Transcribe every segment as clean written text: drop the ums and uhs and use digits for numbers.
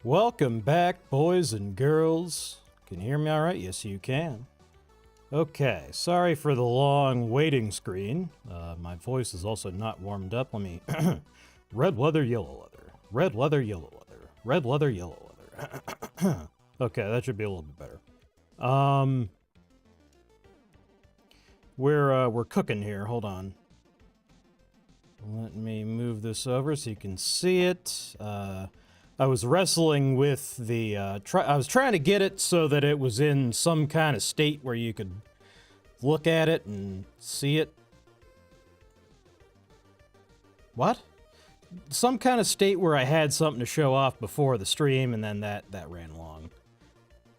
Welcome back, boys and girls. Can you hear me all right? Yes, you can. Okay, sorry for the long waiting screen. My voice is also not warmed up. Let me... Red leather, yellow leather. Red leather, yellow leather. Red leather, yellow leather. Okay, that should be a little bit better. We're cooking here. Hold on. Let me move this over so you can see it. I was wrestling with the, I was trying to get it so that it was in some kind of state where you could look at it and see it. What? Some kind of state where I had something to show off before the stream, and then that ran long.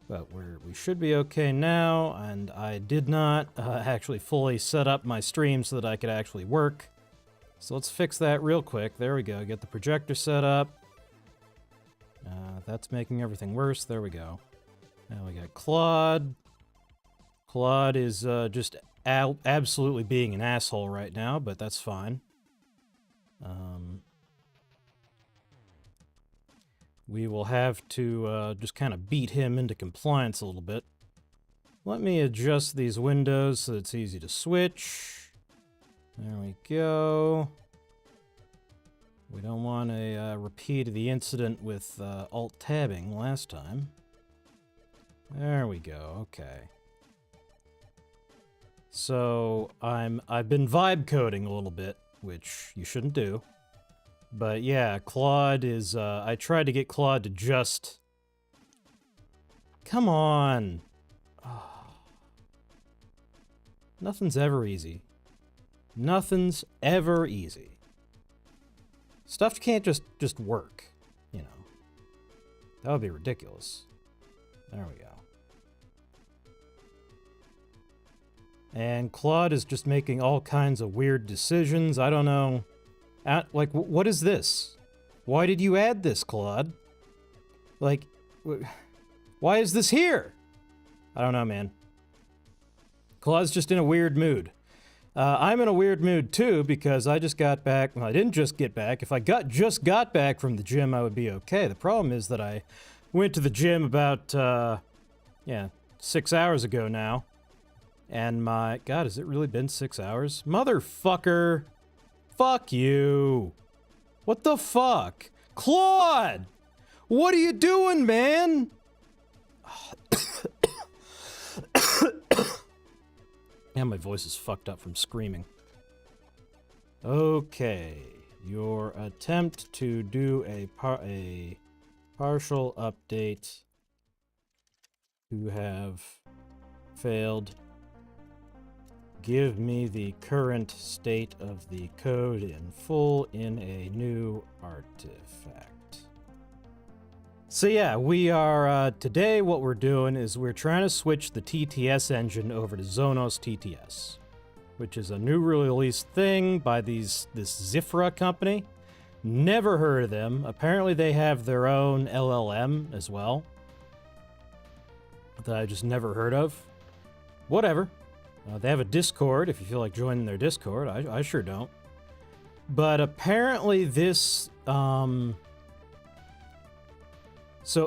But we should be okay now, and I did not actually fully set up my stream so that I could actually work. So let's fix that real quick. There we go. Get the projector set up. That's making everything worse. There we go. Now we got Claude. Claude is just absolutely being an asshole right now, but that's fine. We will have to just kind of beat him into compliance a little bit. Let me adjust these windows so it's easy to switch. There we go. We don't want a repeat of the incident with alt-tabbing last time. There we go, okay. So, I've been vibe coding a little bit, which you shouldn't do. But yeah, Claude is, I tried to get Claude to just... Come on! Oh. Nothing's ever easy. Nothing's ever easy. Stuff can't just work, you know. That would be ridiculous. There we go. And Claude is just making all kinds of weird decisions. I don't know. Like, what is this? Why did you add this, Claude? Like, why is this here? I don't know, man. Claude's just in a weird mood. I'm in a weird mood, too, because I just got back. Well, I didn't just get back. If I just got back from the gym, I would be okay. The problem is that I went to the gym about, 6 hours ago now. And my... God, has it really been 6 hours? Motherfucker! Fuck you! What the fuck? Claude! What are you doing, man? Yeah, my voice is fucked up from screaming. Okay. Your attempt to do a partial update to have failed. Give me the current state of the code in full in a new artifact. So yeah, we are, today what we're doing is we're trying to switch the TTS engine over to Zonos TTS, which is a new release thing by this Zifra company. Never heard of them. Apparently they have their own LLM as well that I just never heard of. Whatever. They have a Discord if you feel like joining their Discord. I sure don't. But apparently this, so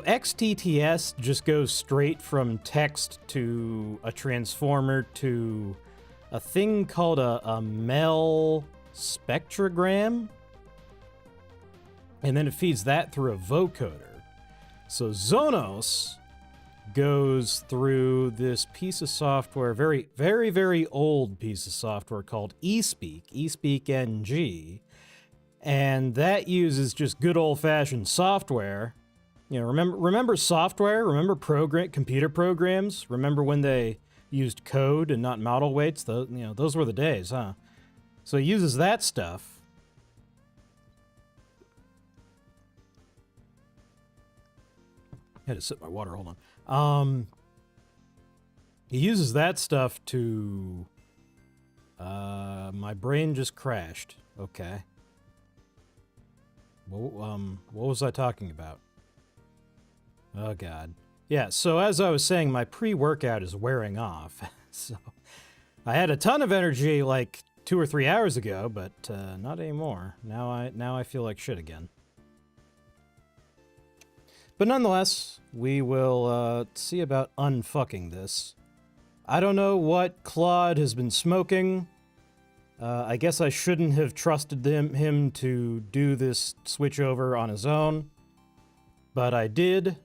XTTS just goes straight from text to a transformer to a thing called a Mel spectrogram. And then it feeds that through a vocoder. So Zonos goes through this piece of software, very, very, very old piece of software called eSpeak NG. And that uses just good old-fashioned software. You know, remember software? Remember computer programs? Remember when they used code and not model weights? Those were the days, huh? So it uses that stuff. I had to sip my water, hold on. He uses that stuff to... my brain just crashed. Okay. What was I talking about? Oh, God. Yeah, so as I was saying, my pre-workout is wearing off. So I had a ton of energy like 2 or 3 hours ago, but not anymore. Now I feel like shit again. But nonetheless, we will see about unfucking this. I don't know what Claude has been smoking. I guess I shouldn't have trusted him to do this switchover on his own. But I did,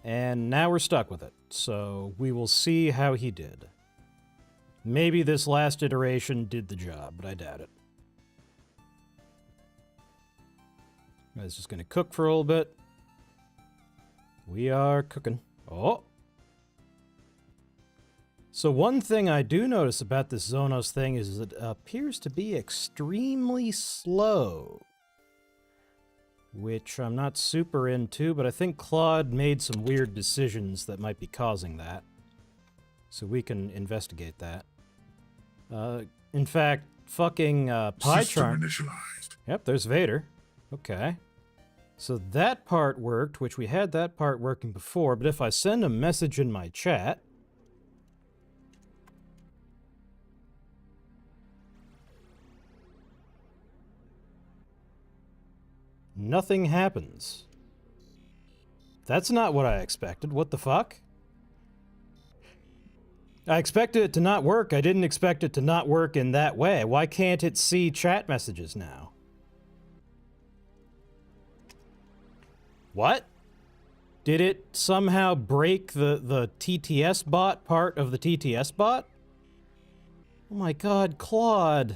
and now we're stuck with it. So we will see how he did. Maybe this last iteration did the job, but I doubt it. I was just going to cook for a little bit. We are cooking. Oh! So one thing I do notice about this Zonos thing is it appears to be extremely slow. Which I'm not super into, but I think Claude made some weird decisions that might be causing that. So we can investigate that. In fact, fucking PyCharm... System initialized. Yep, there's Vader. Okay. So that part worked, which we had that part working before, but if I send a message in my chat... nothing happens. That's not what I expected. What the fuck? I expected it to not work. I didn't expect it to not work in that way. Why can't it see chat messages now? What? Did it somehow break the TTS bot part of the TTS bot? Oh my god, Claude.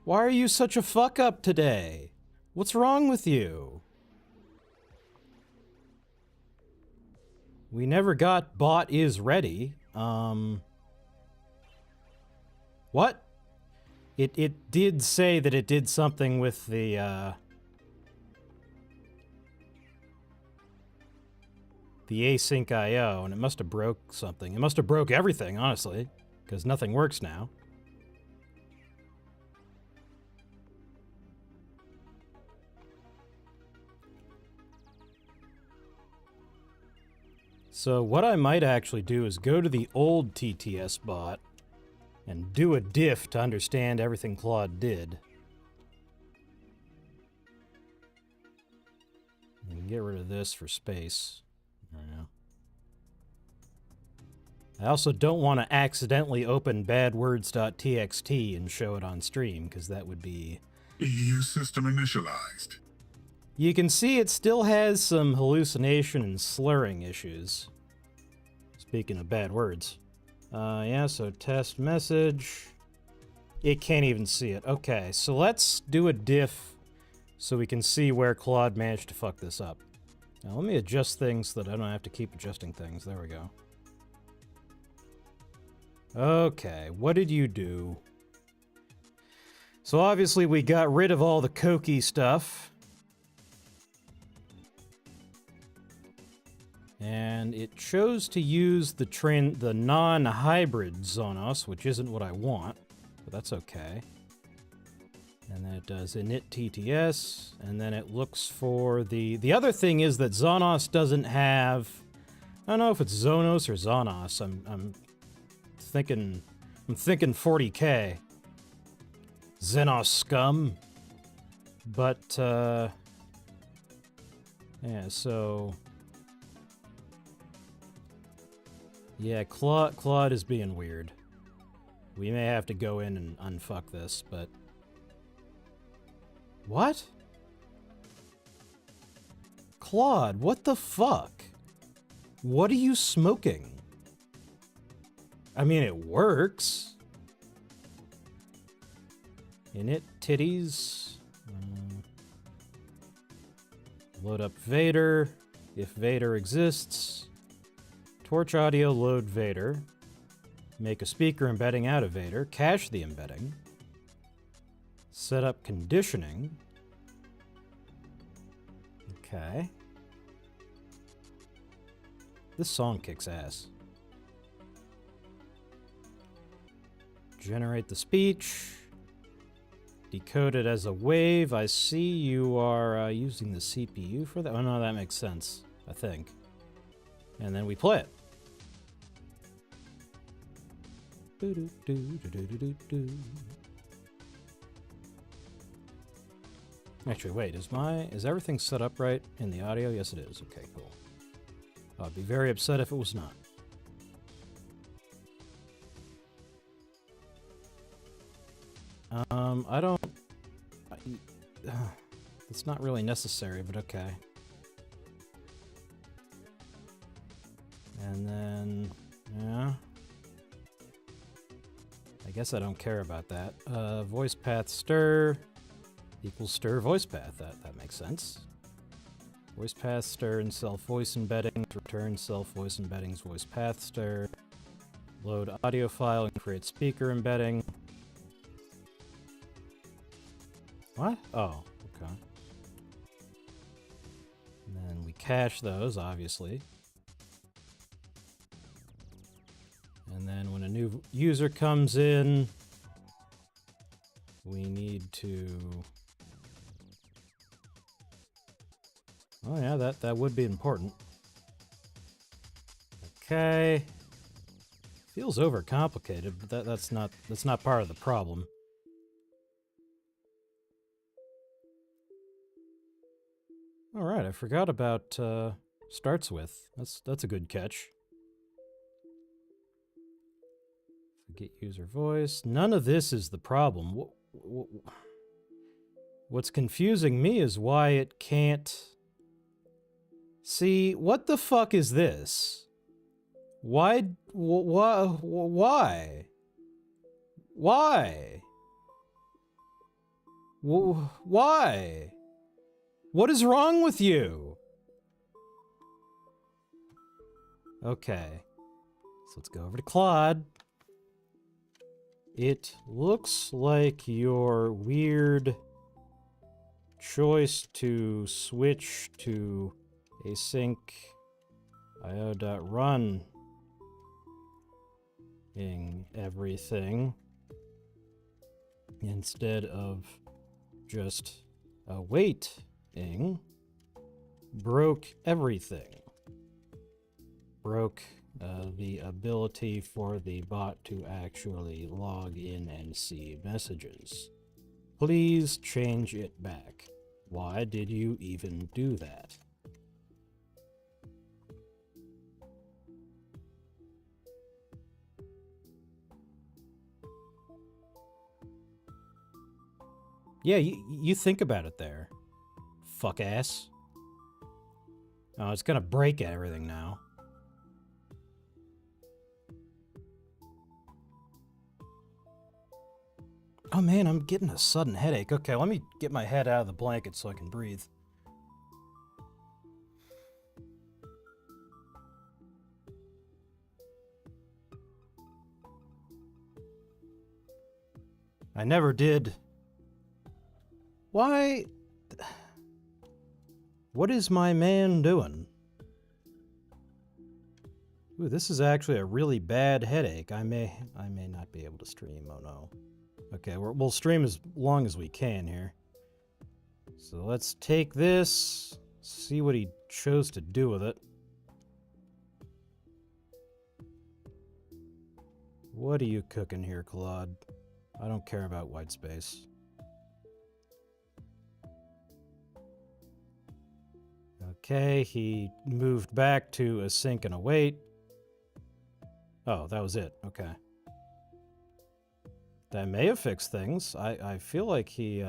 Why are you such a fuck up today? What's wrong with you? We never got bot is ready. What? It did say that it did something with the async IO, and it must have broke something. It must have broke everything, honestly, because nothing works now. So what I might actually do is go to the old TTS bot and do a diff to understand everything Claude did. And get rid of this for space. I don't know. I also don't want to accidentally open badwords.txt and show it on stream, because that would be... EU system initialized. You can see it still has some hallucination and slurring issues. Speaking of bad words. Yeah, so test message. It can't even see it. Okay, so let's do a diff so we can see where Claude managed to fuck this up. Now let me adjust things so that I don't have to keep adjusting things. There we go. Okay, what did you do? So obviously we got rid of all the cokey stuff. And it chose to use the non-hybrid Zonos, which isn't what I want, but that's okay. And then it does init TTS, and then it looks for the other thing is that Zonos doesn't have, I don't know if it's Zonos or Zonos. I'm thinking 40K. Xenos scum. But yeah, so yeah, Claude is being weird. We may have to go in and unfuck this, but... What? Claude, what the fuck? What are you smoking? I mean, it works. Init titties. Load up Vader, if Vader exists. Torch audio, load Vader. Make a speaker embedding out of Vader. Cache the embedding. Set up conditioning. Okay. This song kicks ass. Generate the speech. Decode it as a wave. I see you are using the CPU for that. Oh no, that makes sense, I think. And then we play it. Actually, wait, is everything set up right in the audio? Yes, it is. Okay, cool. I'd be very upset if it was not. I don't... it's not really necessary, but okay. And then... yeah. I guess I don't care about that. Voice path stir equals stir voice path. That makes sense. Voice path stir and self voice embeddings. Return self voice embeddings voice path stir. Load audio file and create speaker embedding. What? Oh, okay. And then we cache those, obviously. And then when a new user comes in, we need to... oh yeah, that would be important. Okay. Feels overcomplicated, but that's not part of the problem. All right, I forgot about starts with. That's a good catch. Get user voice. None of this is the problem. What's confusing me is why it can't... see, what the fuck is this? Why? Why? Why? Why? What is wrong with you? Okay. So let's go over to Claude. It looks like your weird choice to switch to async io.run everything instead of just awaiting broke everything. Broke the ability for the bot to actually log in and see messages. Please change it back. Why did you even do that? Yeah, you think about it there. Fuck ass. Oh, it's gonna break everything now. Oh man, I'm getting a sudden headache. Okay, let me get my head out of the blanket so I can breathe. I never did. Why? What is my man doing? Ooh, this is actually a really bad headache. I may not be able to stream. Oh no. Okay, we'll stream as long as we can here. So let's take this, see what he chose to do with it. What are you cooking here, Claude? I don't care about white space. Okay, he moved back to async and await. Oh, that was it. Okay. That may have fixed things. I feel like he,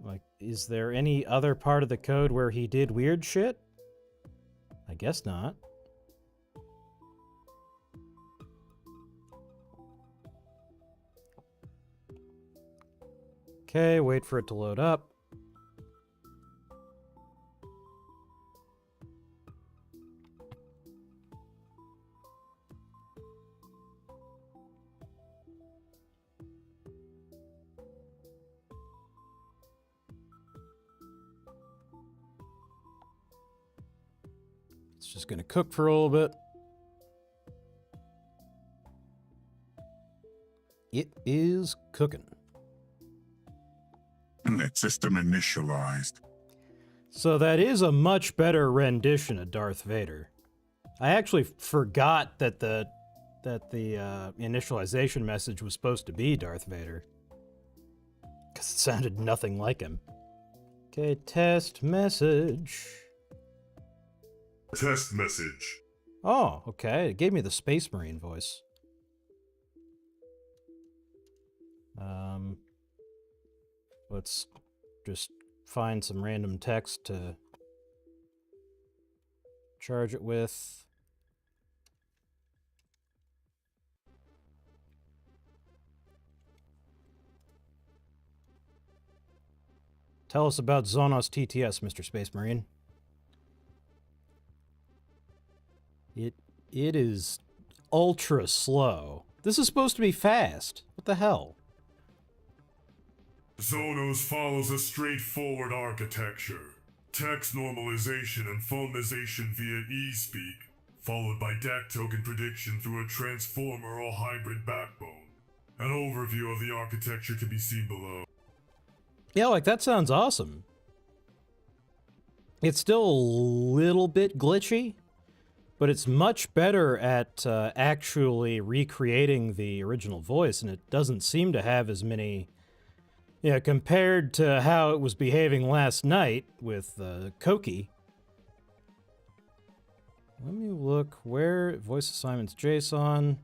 like, is there any other part of the code where he did weird shit? I guess not. Okay, wait for it to load up. It's just gonna cook for a little bit. It is cooking. Net system initialized. So that is a much better rendition of Darth Vader. I actually forgot that the initialization message was supposed to be Darth Vader. because it sounded nothing like him. Okay, test message. Test message. Oh, okay. It gave me the Space Marine voice. Let's just find some random text to charge it with. Tell us about Zonos TTS, Mr. Space Marine. It is ultra slow. This is supposed to be fast. What the hell? Zonos follows a straightforward architecture. Text normalization and phonization via e-speak, followed by DAC token prediction through a transformer or hybrid backbone. An overview of the architecture can be seen below. Yeah, like, that sounds awesome. It's still a little bit glitchy, but it's much better at actually recreating the original voice, and it doesn't seem to have as many... Yeah, compared to how it was behaving last night with Koki. Let me look where voice assignments JSON.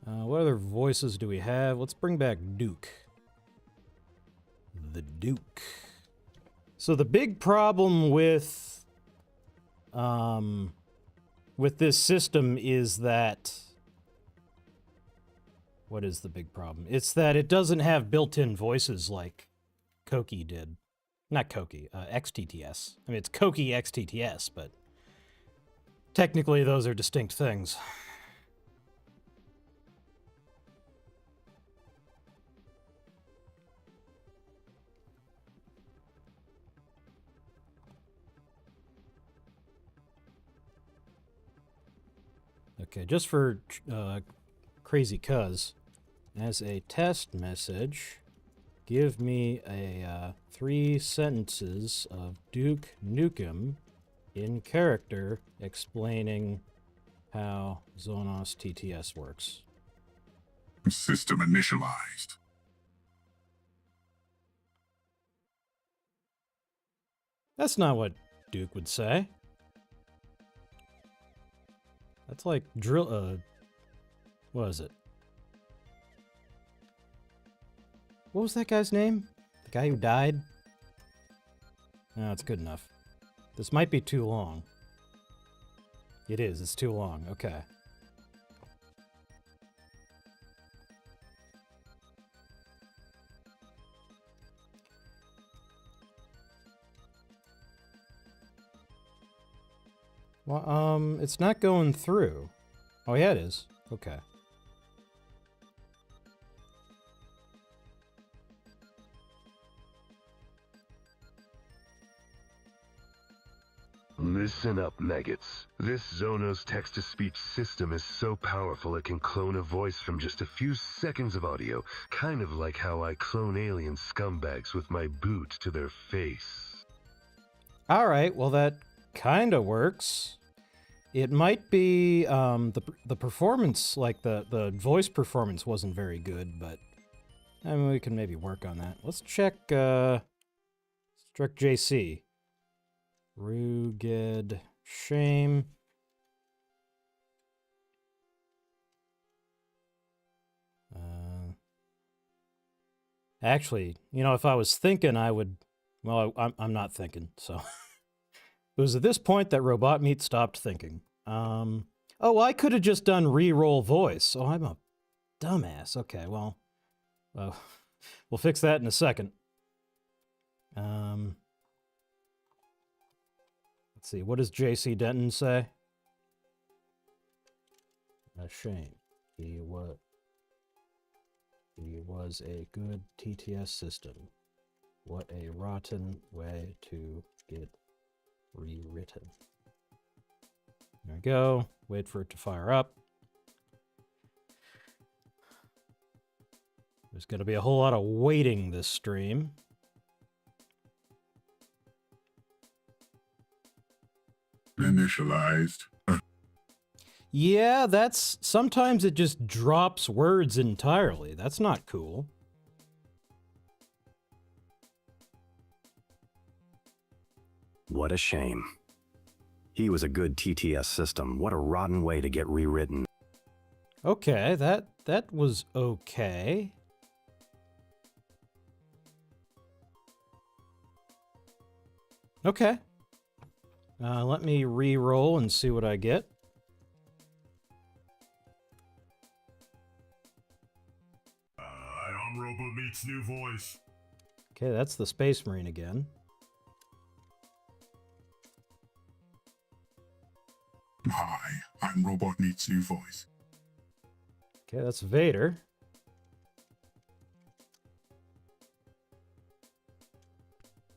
What other voices do we have? Let's bring back Duke. The Duke. So the big problem with this system is that... What is the big problem? It's that it doesn't have built-in voices like Koki did. Not Koki, XTTS. I mean, it's Koki XTTS, but technically those are distinct things. Okay, just for crazy cuz, as a test message, give me a 3 sentences of Duke Nukem in character explaining how Zonos TTS works. System initialized. That's not what Duke would say. That's like what is it? What was that guy's name? The guy who died? No, it's good enough. This might be too long. It is, it's too long, okay. Well, it's not going through. Oh, yeah, it is. Okay. Listen up, maggots. This Zonos text-to-speech system is so powerful it can clone a voice from just a few seconds of audio, kind of like how I clone alien scumbags with my boot to their face. Alright, well that kinda works. It might be, the performance, like the voice performance wasn't very good, but I mean, we can maybe work on that. Let's check JC. Rugged Shame. Actually, you know, if I was thinking, I would... Well, I'm not thinking, so... It was at this point that Robot Meat stopped thinking. Oh, I could have just done re-roll voice. Oh, I'm a dumbass. Okay, well, we'll fix that in a second. Let's see, what does J.C. Denton say? A shame. He was a good TTS system. What a rotten way to get rewritten. There we go. Wait for it to fire up. There's going to be a whole lot of waiting this stream. Initialized. Yeah, that's... Sometimes it just drops words entirely. That's not cool. What a shame. He was a good TTS system. What a rotten way to get rewritten. Okay, that was okay. Okay. Let me re-roll and see what I get. Ion Robo meets new voice. Okay, that's the Space Marine again. Hi, I'm Robot Needs New Voice. Okay, that's Vader.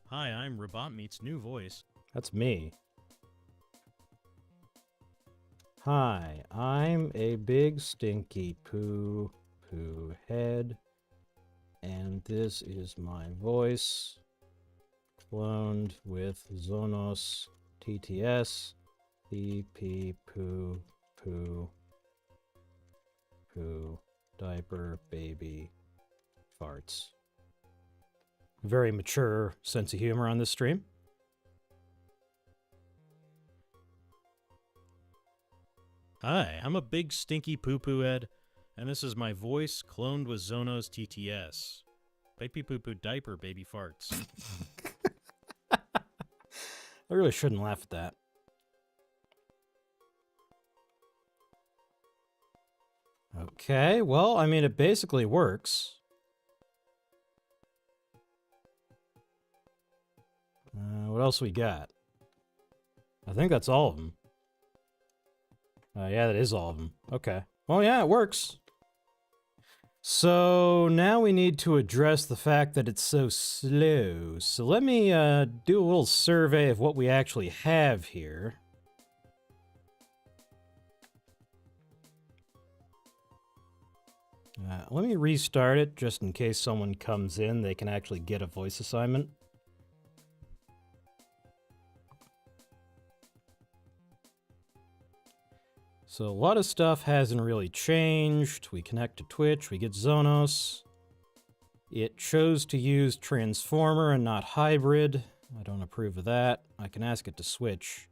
Hi, I'm Robot Meets New Voice. That's me. Hi, I'm a big stinky poo head, and this is my voice, cloned with Zonos TTS, pee poo diaper baby farts. Very mature sense of humor on this stream. Hi, I'm a big stinky poo-poo head, and this is my voice cloned with Zonos TTS. Baby poo-poo diaper baby farts. I really shouldn't laugh at that. Okay, well, I mean, it basically works. What else we got? I think that's all of them. Yeah, that is all of them. Okay. Well, yeah, it works. So now we need to address the fact that it's so slow. So let me do a little survey of what we actually have here. Let me restart it just in case someone comes in. They can actually get a voice assignment. So a lot of stuff hasn't really changed. We connect to Twitch, we get Zonos. It chose to use Transformer and not Hybrid. I don't approve of that. I can ask it to switch.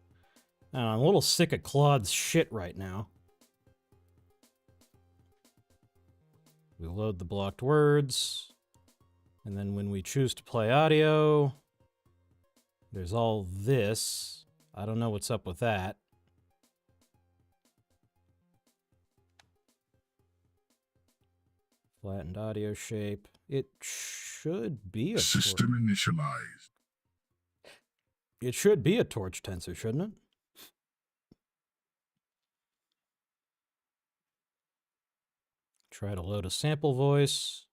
I'm a little sick of Claude's shit right now. We load the blocked words. And then when we choose to play audio, there's all this. I don't know what's up with that. Flattened audio shape. It should be a System initialized. It should be a torch tensor, shouldn't it? Try to load a sample voice.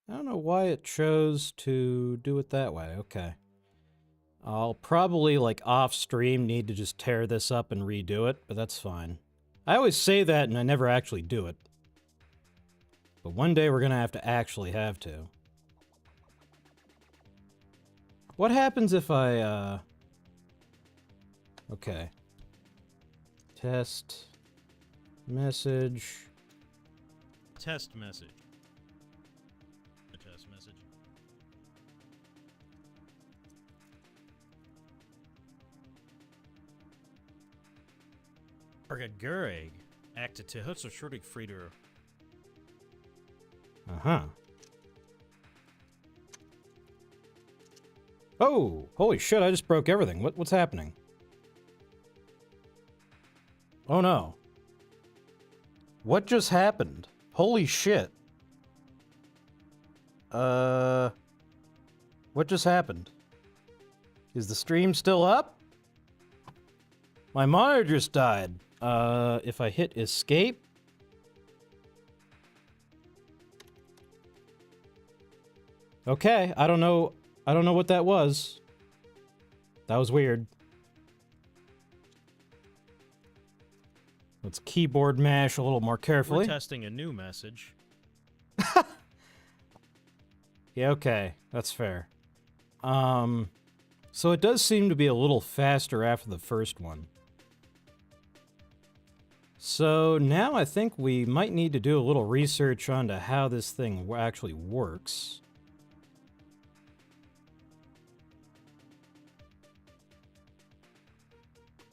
I don't know why it chose to do it that way. Okay. I'll probably, like, off-stream need to just tear this up and redo it, but that's fine. I always say that and I never actually do it. But one day we're gonna have to. What happens if I, Okay. Test. Message. Test message. A test message. Argagureg. Acte til Hutserschurdig Frieder. Uh-huh. Oh! Holy shit, I just broke everything. What's happening? Oh no. What just happened? Holy shit. What just happened? Is the stream still up? My monitor just died. If I hit escape? Okay, I don't know what that was. That was weird. Let's keyboard mash a little more carefully. We're testing a new message. Yeah, okay. That's fair. So it does seem to be a little faster after the first one. So now I think we might need to do a little research onto how this thing actually works.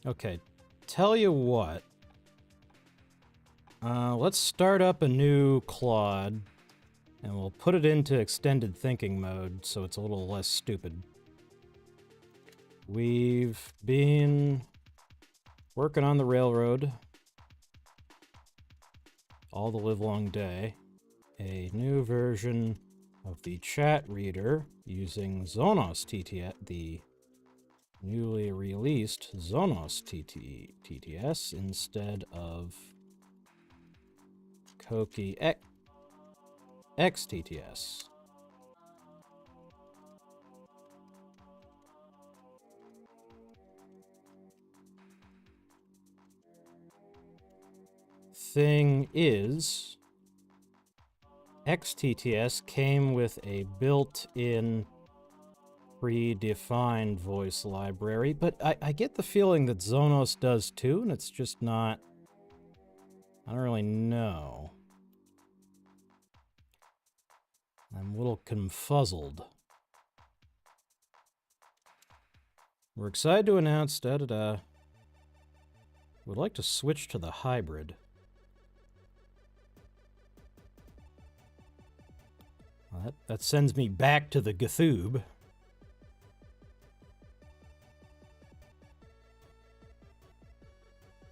Okay, tell you what. Let's start up a new Claude, and we'll put it into extended thinking mode so it's a little less stupid. We've been working on the railroad all the livelong day. A new version of the chat reader using Zonos TTS, the newly released Zonos TTS instead of Koki XTTS. Thing is, XTTS came with a built-in predefined voice library, but I get the feeling that Zonos does too, and it's just not... I don't really know. I'm a little confuzzled. We're excited to announce We'd like to switch to the hybrid. Well, that sends me back to the Gthoob.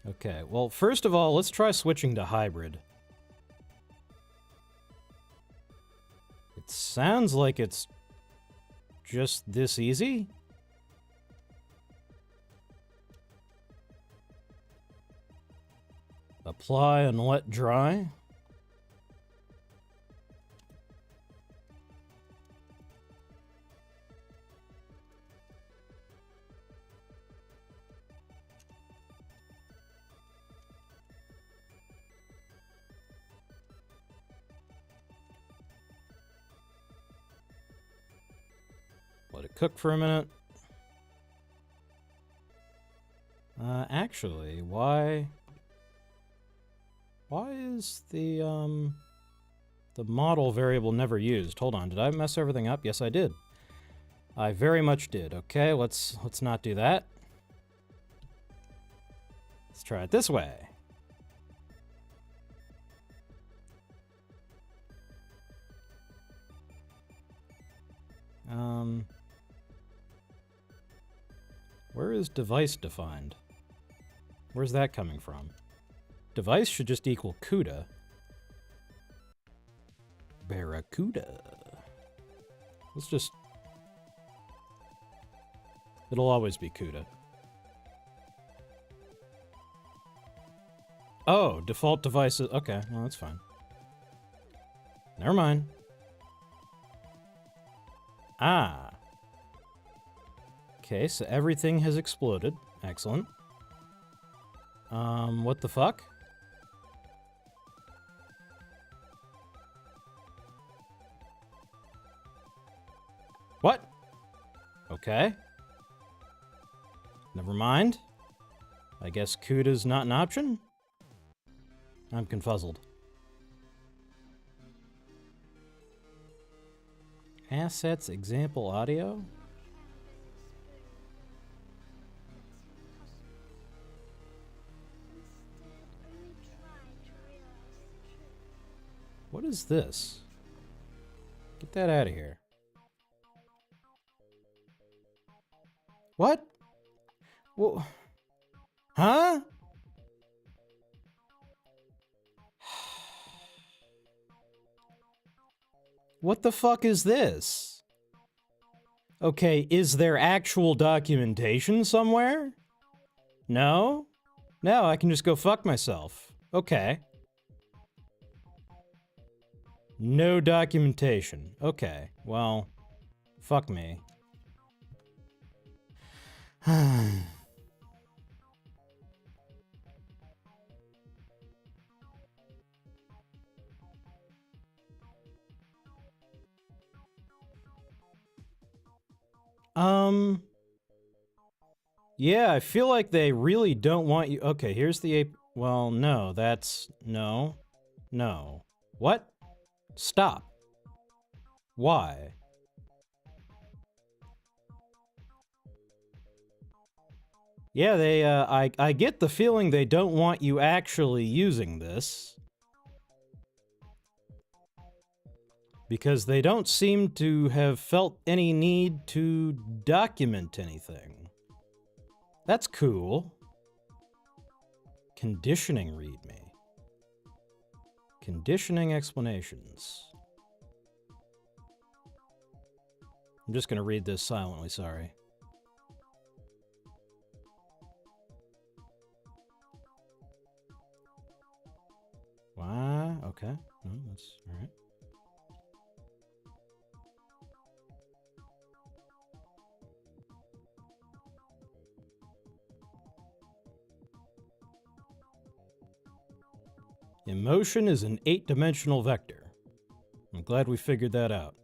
Okay, well, first of all, let's try switching to hybrid. It sounds like it's just this easy. Apply and let dry. Let it cook for a minute. Actually, why is the model variable never used? Hold on, did I mess everything up? Yes, I did. I very much did. Okay, let's not do that. Let's try it this way. Where is device defined? Where's that coming from? Device should just equal CUDA. Barracuda. Let's just... It'll always be CUDA. Oh, default devices. Okay, well, that's fine. Never mind. Ah. Okay, so everything has exploded. Excellent. What the fuck? What? Okay. Never mind. I guess CUDA's not an option? I'm confuzzled. Assets, example, audio? What is this? Get that out of here. What? Well, huh? What the fuck is this? Okay, is there actual documentation somewhere? No? No, I can just go fuck myself. Okay. No documentation. Okay, well, fuck me. Yeah, I feel like they really don't want you. Okay, here's the Well, no, that's... No. No. What? Stop. Why? Yeah, I get the feeling they don't want you actually using this. Because they don't seem to have felt any need to document anything. That's cool. Conditioning readme. Conditioning explanations. I'm just going to read this silently, sorry. Why? Okay. No, that's all right. Emotion is an 8-dimensional vector. I'm glad we figured that out.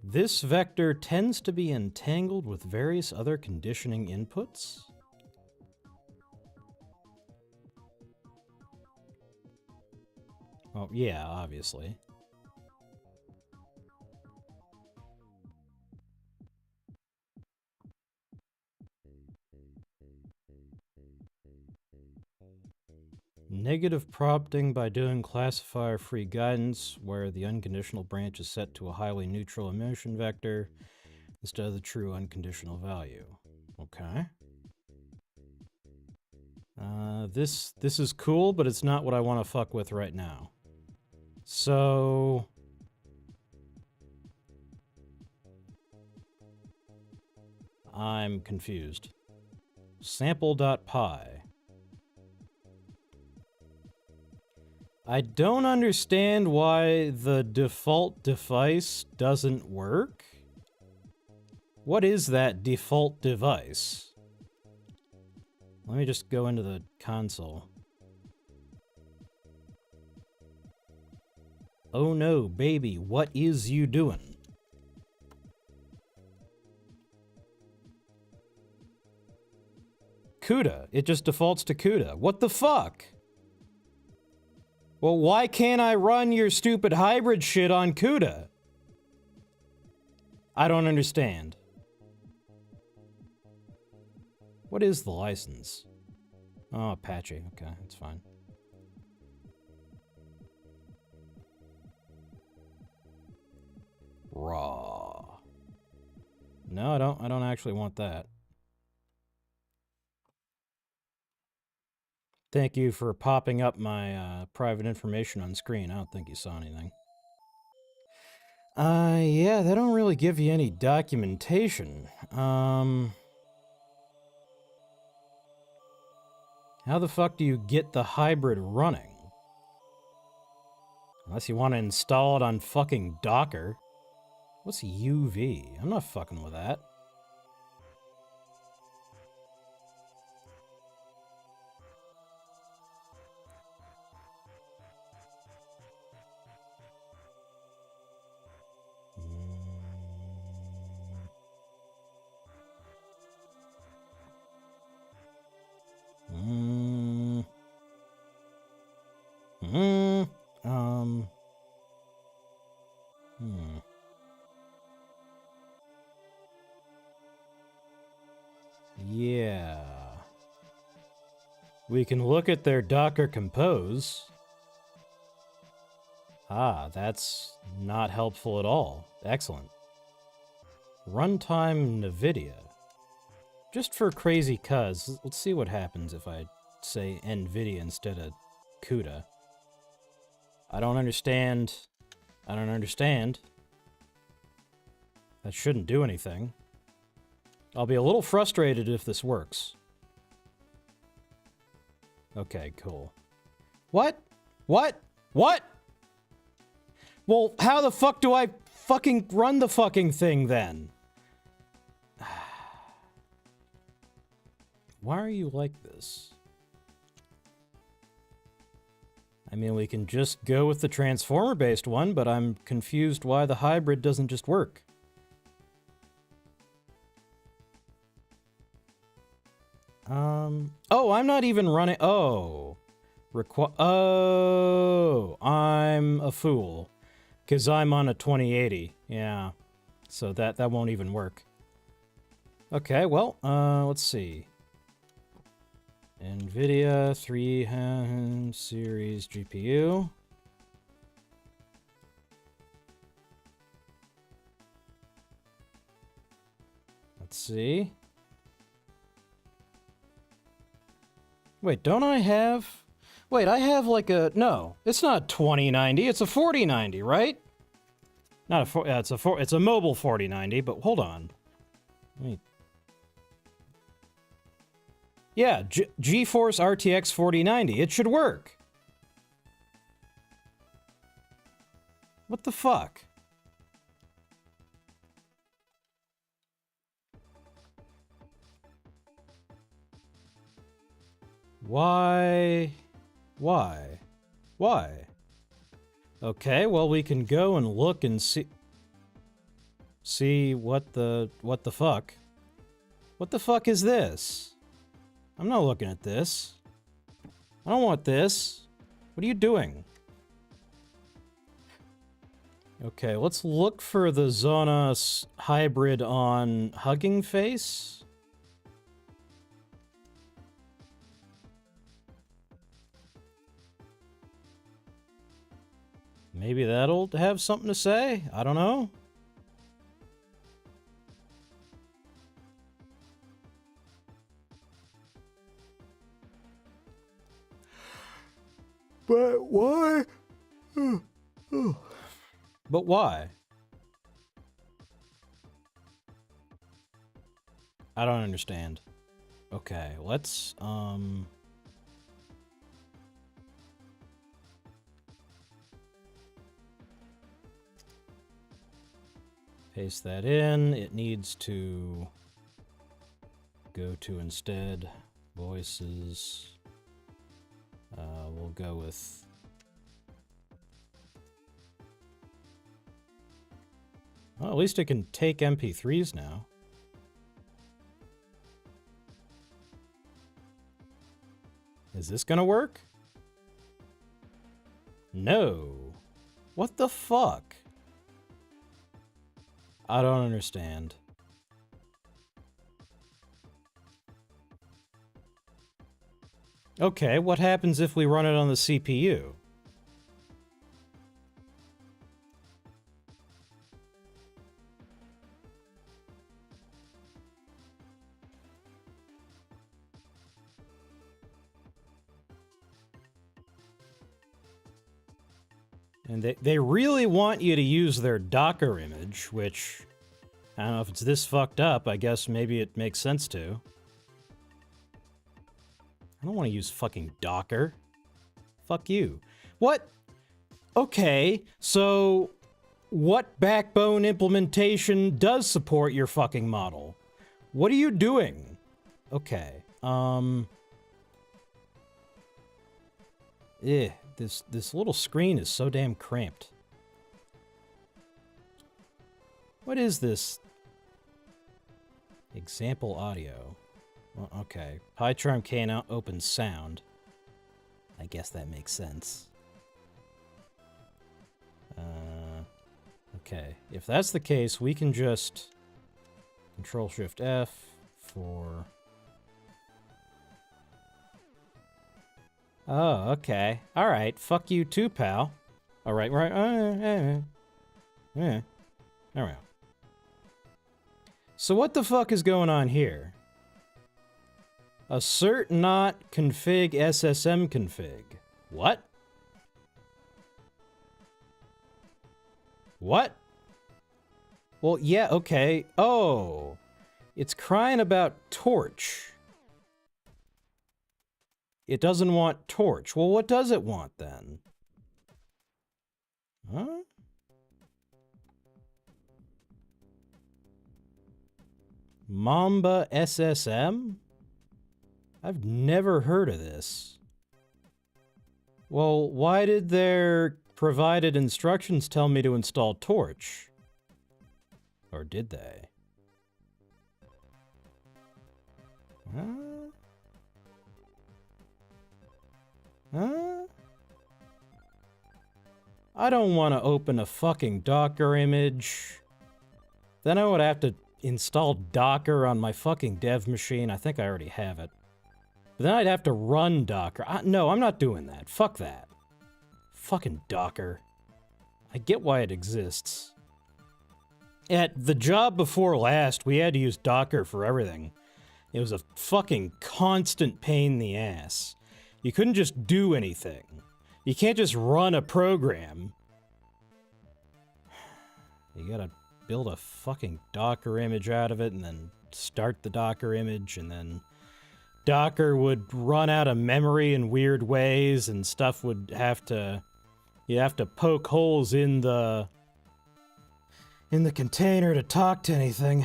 This vector tends to be entangled with various other conditioning inputs. Oh, yeah, obviously. Negative prompting by doing classifier-free guidance, where the unconditional branch is set to a highly neutral emotion vector instead of the true unconditional value. Okay. This is cool, but it's not what I want to fuck with right now. So... I'm confused. Sample.py. I don't understand why the default device doesn't work. What is that default device? Let me just go into the console. Oh no, baby, what is you doing? CUDA. It just defaults to CUDA. What the fuck? Well, why can't I run your stupid hybrid shit on CUDA? I don't understand. What is the license? Oh, Apache. Okay, that's fine. Raw. No, I don't actually want that. Thank you for popping up my private information on screen. I don't think you saw anything. Yeah, they don't really give you any documentation. How the fuck do you get the hybrid running? Unless you want to install it on fucking Docker. What's UV? I'm not fucking with that. Yeah. We can look at their Docker Compose. Ah, that's not helpful at all. Excellent. Runtime NVIDIA. Just for crazy cuz, let's see what happens if I say NVIDIA instead of CUDA. I don't understand. I don't understand. That shouldn't do anything. I'll be a little frustrated if this works. Okay, cool. What? What? What? Well, how the fuck do I fucking run the fucking thing then? Why are you like this? I mean, we can just go with the transformer-based one, but I'm confused why the hybrid doesn't just work. I'm not even running. Oh. Oh, I'm a fool. Because I'm on a 2080. Yeah. So that won't even work. Okay, well, let's see. NVIDIA 3 series GPU. Let's see. Wait, don't I have... Wait, I have like a... No, it's not a 2090, it's a 4090, right? Not a... it's a mobile 4090, but hold on. Wait. Yeah, GeForce RTX 4090, it should work. What the fuck? Why? Why? Why? Okay, well, we can go and look and see what the fuck. What the fuck is this? I'm not looking at this. I don't want this. What are you doing? Okay, let's look for the Zonos hybrid on Hugging Face. Maybe that'll have something to say? I don't know. But why? But why? I don't understand. Okay, let's, paste that in. It needs to go to instead voices. We'll go with well, at least it can take MP3s now. Is this gonna work? No. What the fuck? I don't understand. Okay, what happens if we run it on the CPU? And they really want you to use their Docker image, which, I don't know if it's this fucked up, I guess maybe it makes sense to. I don't want to use fucking Docker. Fuck you. What? Okay, so what backbone implementation does support your fucking model? What are you doing? Okay, this little screen is so damn cramped. What is this? Example audio. Well, okay. PyCharm can't open sound. I guess that makes sense. Okay. If that's the case, we can just Control-Shift-F for... Oh, okay. Alright. Fuck you too, pal. Alright, right. Alright. So what the fuck is going on here? Assert not config SSM config. What? What? Well, yeah, okay. Oh. It's crying about torch. It doesn't want torch. Well, what does it want then? Huh? Mamba SSM? I've never heard of this. Well, why did their provided instructions tell me to install Torch? Or did they? Huh? Huh? I don't want to open a fucking Docker image. Then I would have to install Docker on my fucking dev machine. I think I already have it. But then I'd have to run Docker. No, I'm not doing that. Fuck that. Fucking Docker. I get why it exists. At the job before last, we had to use Docker for everything. It was a fucking constant pain in the ass. You couldn't just do anything. You can't just run a program. You gotta build a fucking Docker image out of it and then start the Docker image, and then Docker would run out of memory in weird ways, and stuff would have to... You have to poke holes in the container to talk to anything.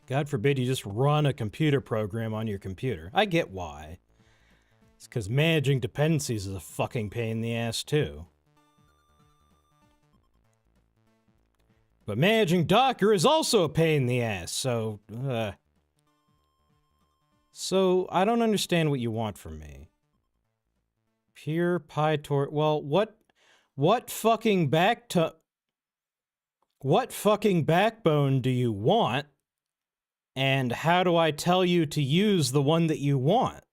God forbid you just run a computer program on your computer. I get why. It's because managing dependencies is a fucking pain in the ass, too. But managing Docker is also a pain in the ass, so... So, I don't understand what you want from me. Pure PyTorch... Well, what fucking what fucking backbone do you want? And how do I tell you to use the one that you want?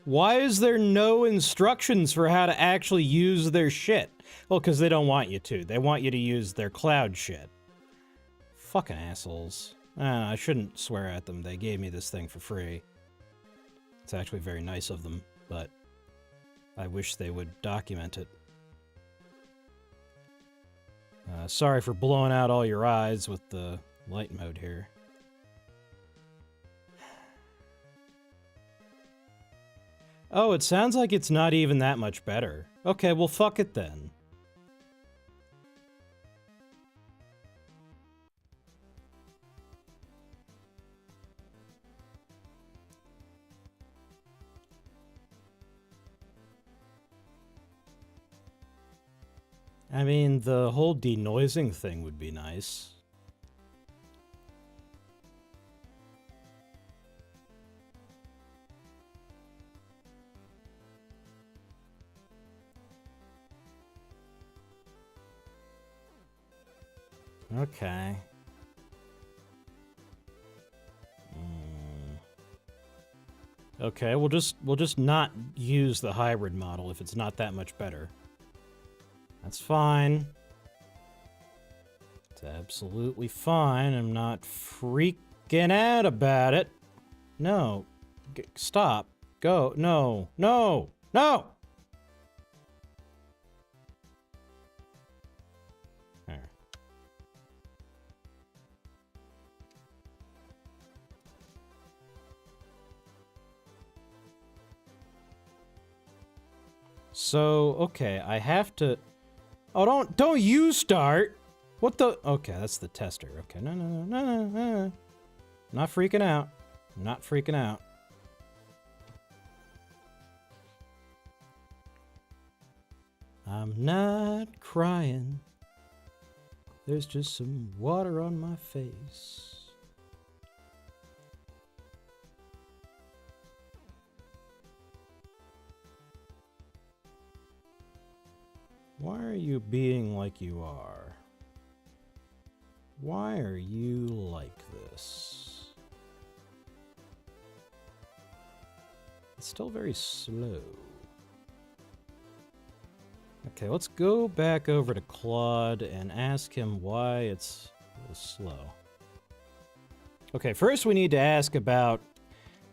Why is there no instructions for how to actually use their shit? Well, because they don't want you to. They want you to use their cloud shit. Fucking assholes. I shouldn't swear at them. They gave me this thing for free. It's actually very nice of them, but I wish they would document it. Sorry for blowing out all your eyes with the light mode here. Oh, it sounds like it's not even that much better. Okay, well, fuck it then. I mean, the whole denoising thing would be nice. Okay. Okay, we'll just not use the hybrid model if it's not that much better. That's fine. It's absolutely fine. I'm not freaking out about it. No. Stop. Go. No. No. No! There. So, okay, I have to... Oh, don't you start! What the... Okay, that's the tester. Okay, no. Not freaking out. Not freaking out. I'm not crying. There's just some water on my face. Why are you being like you are? Why are you like this? It's still very slow. Okay, let's go back over to Claude and ask him why it's a little slow. Okay, first we need to ask about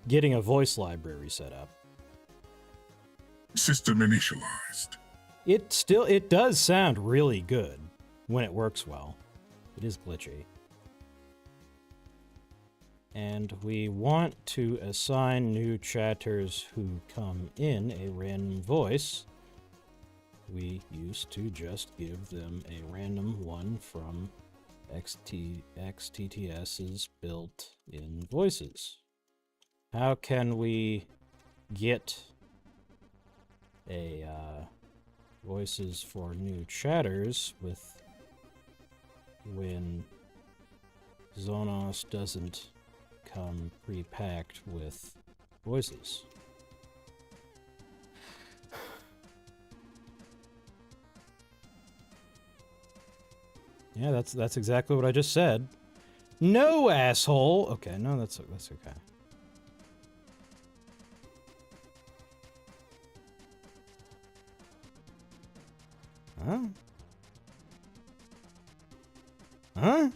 getting a voice library set up. System initialized. It does sound really good when it works well. It is glitchy. And we want to assign new chatters who come in a random voice. We used to just give them a random one from XTTS's built-in voices. How can we get a voices for new chatters when Zonos doesn't come pre-packed with voices. Yeah, that's exactly what I just said. No, asshole! Okay, no, that's okay. Huh? Huh?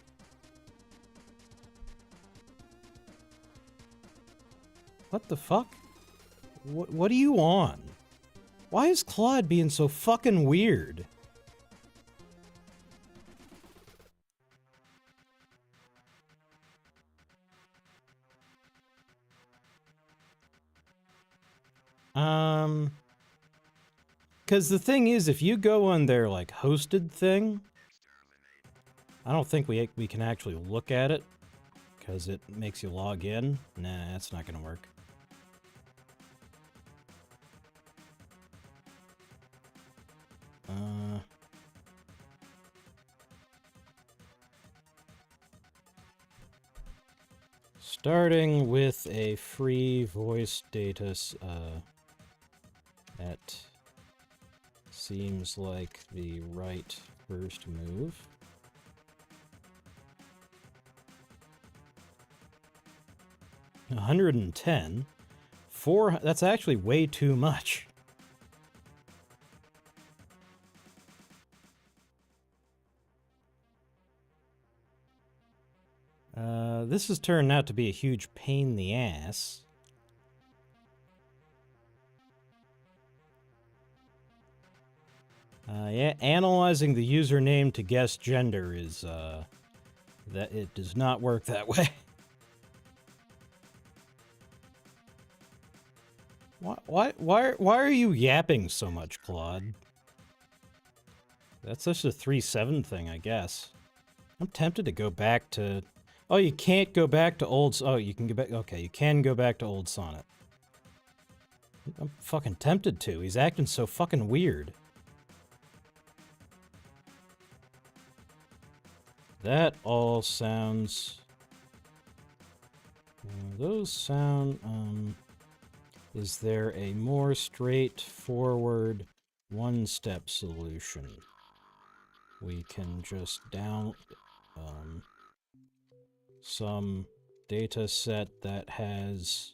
What the fuck? What are you on? Why is Claude being so fucking weird? Because the thing is, if you go on their, like, hosted thing, I don't think we can actually look at it, because it makes you log in. Nah, that's not gonna work. Starting with a free voice data, that seems like the right first move. $110? That's actually way too much. This has turned out to be a huge pain in the ass. Yeah, analyzing the username to guess gender is, that it does not work that way. Why are you yapping so much, Claude? That's just a 3.7 thing, I guess. I'm tempted to go back to... Oh, you can't go back to old... Oh, you can go back... Okay, you can go back to old Sonnet. I'm fucking tempted to. He's acting so fucking weird. That all sounds... those sound... Is there a more straightforward one-step solution? We can just some data set that has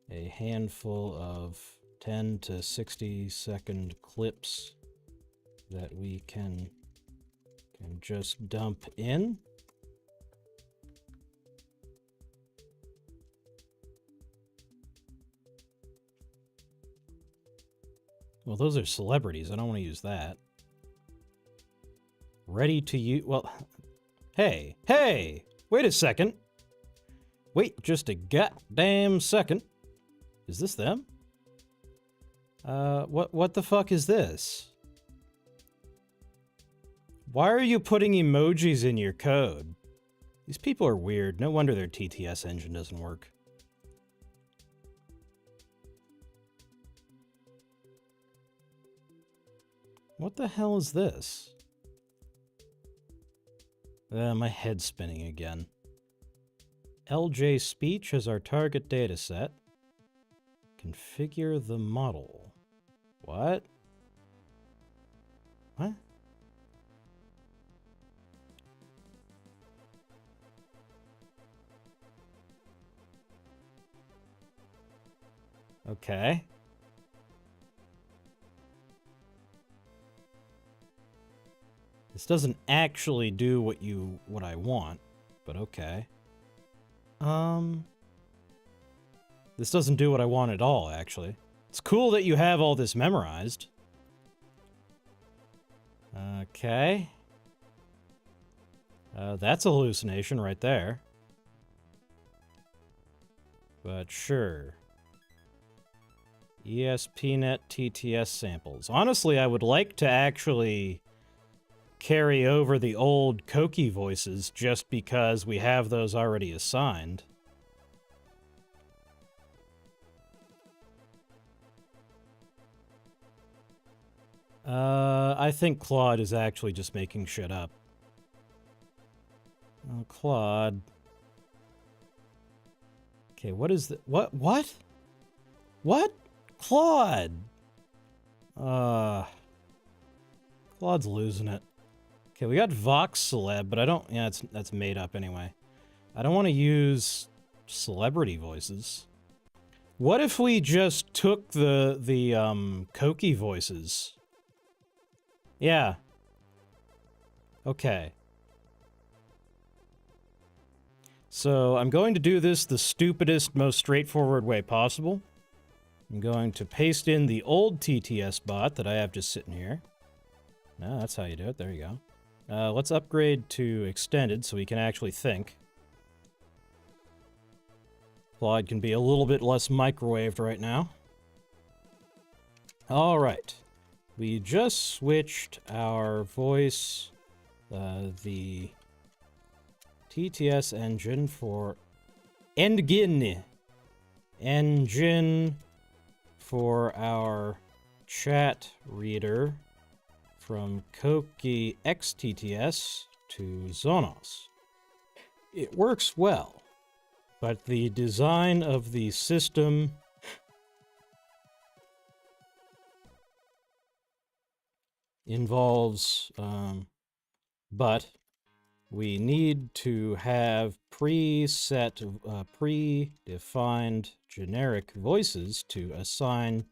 a handful of 10 to 60 second clips that we can just dump in. Well, those are celebrities. I don't want to use that. Ready to use... Well, hey! Wait a second. Wait just a goddamn second. Is this them? What the fuck is this? Why are you putting emojis in your code? These people are weird. No wonder their TTS engine doesn't work. What the hell is this? My head's spinning again. LJ speech as our target dataset. Configure the model. What? What? Okay. This doesn't actually do what I want, but okay. This doesn't do what I want at all, actually. It's cool that you have all this memorized. Okay. That's a hallucination right there. But sure. ESPNet TTS samples. Honestly, I would like to actually carry over the old Koki voices just because we have those already assigned. I think Claude is actually just making shit up. Claude. Okay, what is the... What? What? What? Claude! Claude's losing it. Okay, we got Vox Celeb, but I don't... Yeah, that's made up anyway. I don't want to use celebrity voices. What if we just took the Koki voices? Yeah. Okay. So I'm going to do this the stupidest, most straightforward way possible. I'm going to paste in the old TTS bot that I have just sitting here. No, that's how you do it. There you go. Let's upgrade to extended so we can actually think. Claude can be a little bit less microwaved right now. All right. We just switched our voice, the TTS engine for engine for our chat reader from Koki XTTS to Zonos. It works well, but the design of the system involves, but we need to have predefined generic voices to assign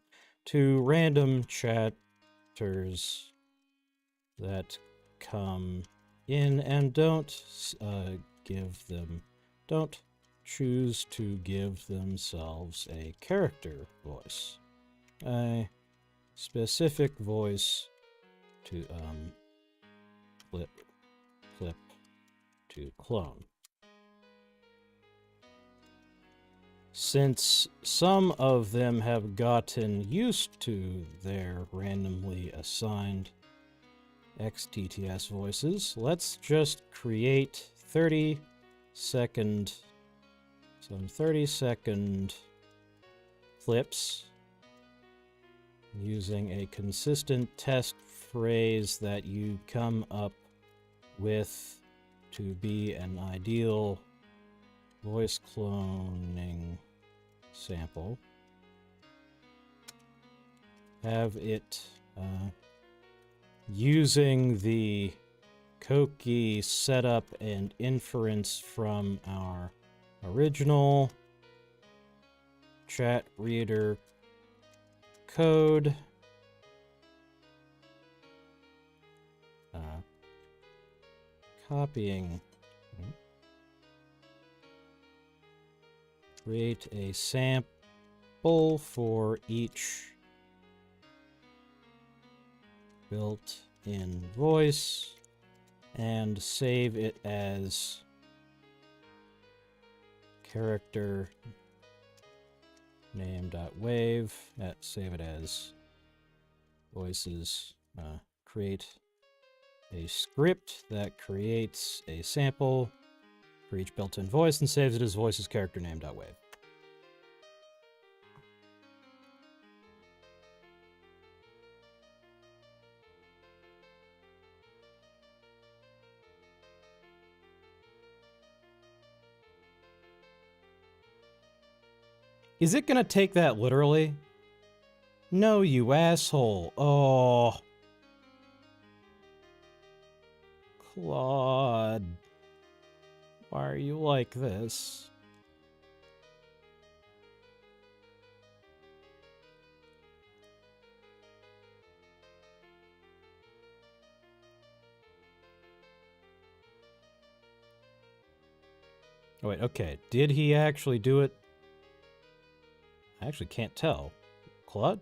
to random chatters that come in and don't choose to give themselves a character voice. A specific voice to flip to clone. Since some of them have gotten used to their randomly assigned XTTS voices, let's just create 30-second clips using a consistent test phrase that you come up with to be an ideal voice cloning sample. Have it using the Koki setup and inference from our original chat reader code. Copying. Create a sample for each built-in voice and save it as character name.wave. Save it as voices. Create a script that creates a sample for each built-in voice and saves it as voices character name.wave. Is it gonna take that literally? No, you asshole. Oh. Claude. Why are you like this? Oh, wait, okay. Did he actually do it? I actually can't tell. Claude?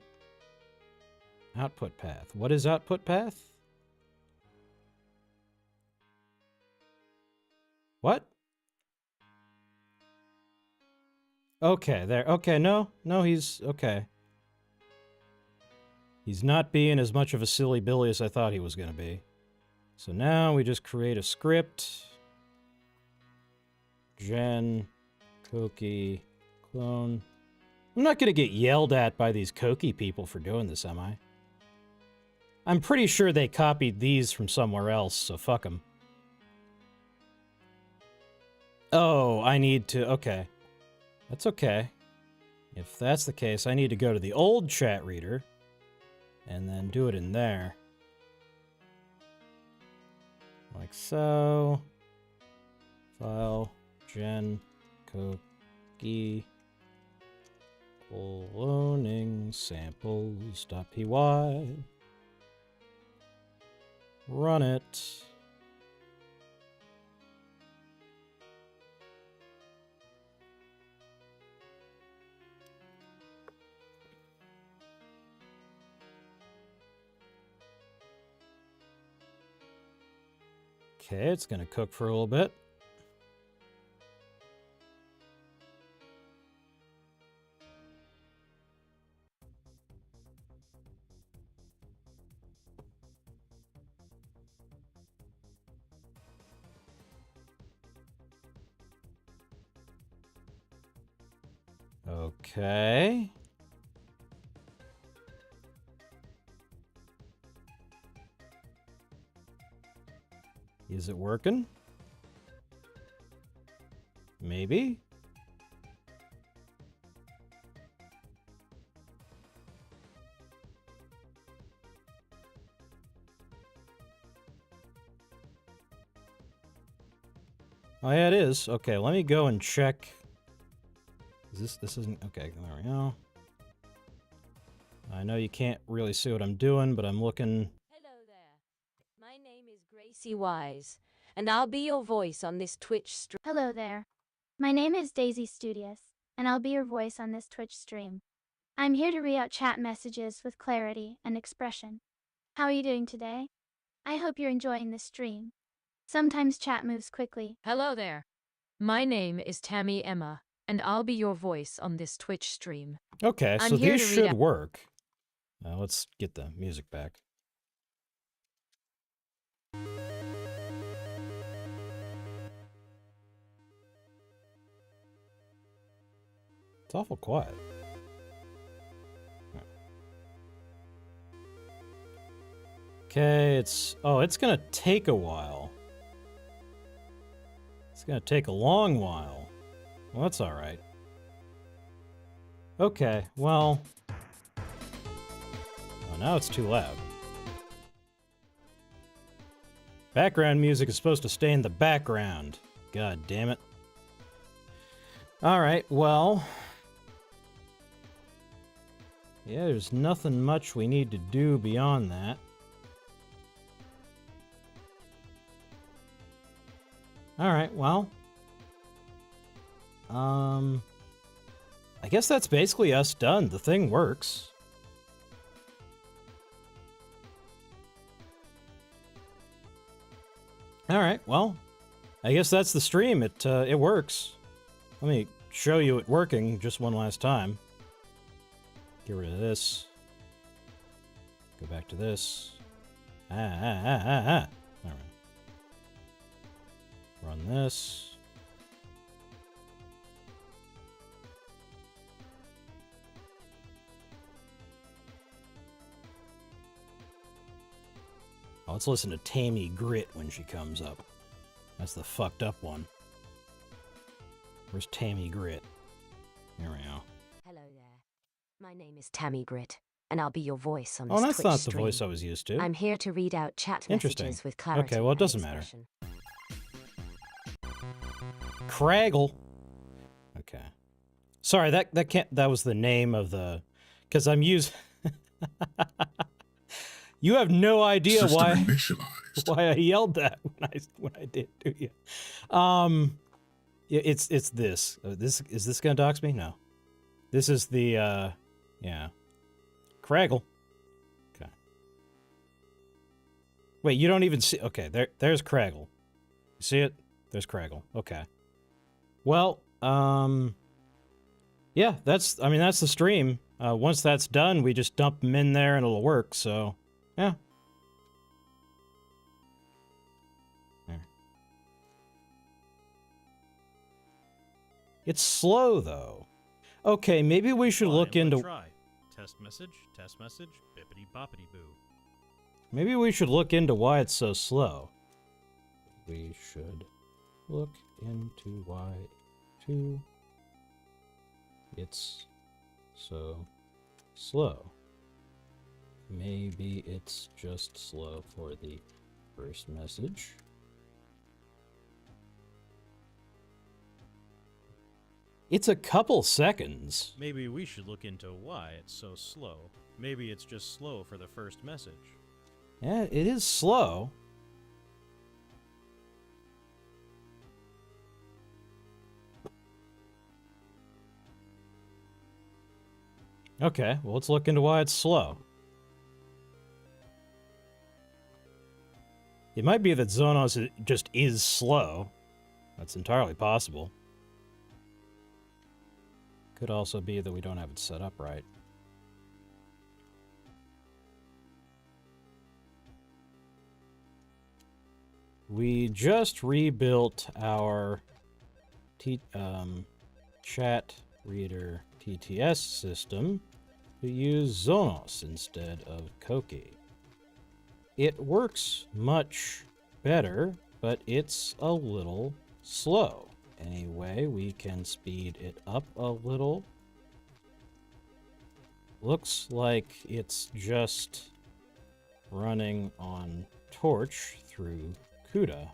Output path. What is output path? What? Okay, there. Okay, no, he's okay. He's not being as much of a silly Billy as I thought he was going to be. So now we just create a script. Gen, Koki, clone. I'm not going to get yelled at by these Koki people for doing this, am I? I'm pretty sure they copied these from somewhere else, so fuck them. Oh, I need to... Okay. That's okay. If that's the case, I need to go to the old chat reader and then do it in there. Like so. File, gen, cookie, cloning samples.py. Run it. Okay, it's gonna cook for a little bit. Okay. Is it working? Maybe? Oh yeah, it is. Okay, let me go and check. This isn't... Okay, there we go. I know you can't really see what I'm doing, but I'm looking... Hello there. My name is Gracie Wise, and I'll be your voice on this Twitch stream. Hello there. My name is Daisy Studious, and I'll be your voice on this Twitch stream. I'm here to read out chat messages with clarity and expression. How are you doing today? I hope you're enjoying the stream. Sometimes chat moves quickly. Hello there. My name is Tammy Emma, and I'll be your voice on this Twitch stream. Okay, I'm so here these to read should out- work. Let's get the music back. It's awful quiet. Okay, it's... Oh, it's gonna take a while. It's gonna take a long while. Well, that's alright. Okay, well... Oh, now it's too loud. Background music is supposed to stay in the background. God damn it. Alright, well... Yeah, there's nothing much we need to do beyond that. Alright, well... I guess that's basically us done. The thing works. Alright, well... I guess that's the stream. It works. Let me show you it working just one last time. Get rid of this. Go back to this. Alright. Run this. Oh, let's listen to Tammy Grit when she comes up. That's the fucked up one. Where's Tammy Grit? Here we go. Hello there. My name is Tammy Grit, and I'll be your voice on Oh, this that's Twitch not the stream. voice I was used to. I'm here to read out chat Interesting. messages with clarity. Okay, well, it and doesn't matter. expression. Craggle. Okay. Sorry, that can't... That was the name of the... Because I'm using... You have no idea System why initialized. I yelled that when I did, do you? Yeah, it's this. Is this gonna dox me? No. This is the yeah. Craggle. Okay. Wait, you don't even see... Okay, there's Craggle. You see it? There's Craggle. Okay. Well, yeah, that's the stream. Once that's done, we just dump them in there and it'll work, so, yeah. There. It's slow, though. Okay, maybe we should look into... Try. Test message, bippity boppity boo. Maybe we should look into why it's so slow. We should look into Y2. It's so slow. Maybe it's just slow for the first message. It's a couple seconds. Maybe we should look into why it's so slow. Maybe it's just slow for the first message. Yeah, it is slow. Okay, well, let's look into why it's slow. It might be that Zonos just is slow. That's entirely possible. Could also be that we don't have it set up right. We just rebuilt our chat reader TTS system to use Zonos instead of Koki. It works much better, but it's a little slow. Anyway, we can speed it up a little. Looks like it's just running on Torch through CUDA.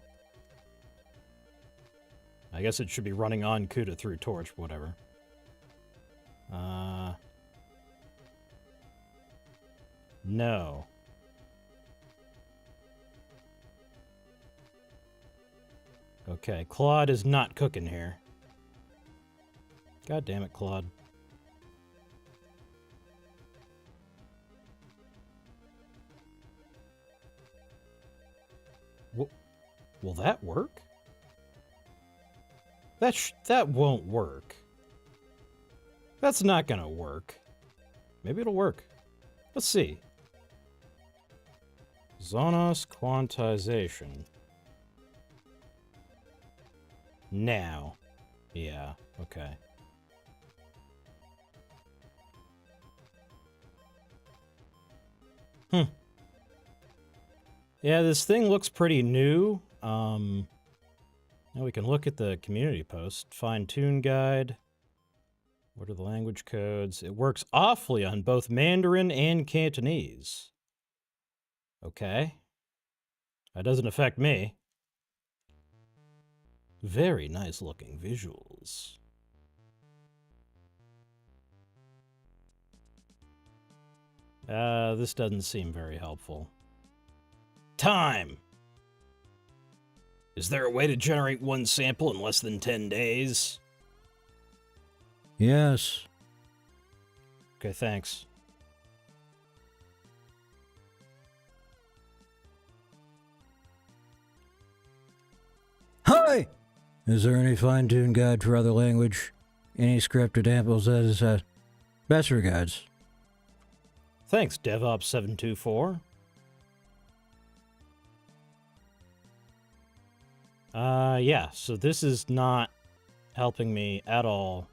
I guess it should be running on CUDA through Torch, whatever. No. Okay, Claude is not cooking here. God damn it, Claude. Will that work? That won't work. That's not gonna work. Maybe it'll work. Let's see. Zonos quantization. Now. Yeah, okay. Yeah, this thing looks pretty new. Now we can look at the community post. Find tune guide. What are the language codes? It works awfully on both Mandarin and Cantonese. Okay. That doesn't affect me. Very nice looking visuals. This doesn't seem very helpful. Time! Is there a way to generate one sample in less than 10 days? Yes. Okay, thanks. Hi! Is there any fine-tuned guide for other language? Any scripted samples as best regards. Thanks, DevOps724. Yeah, so this is not helping me at all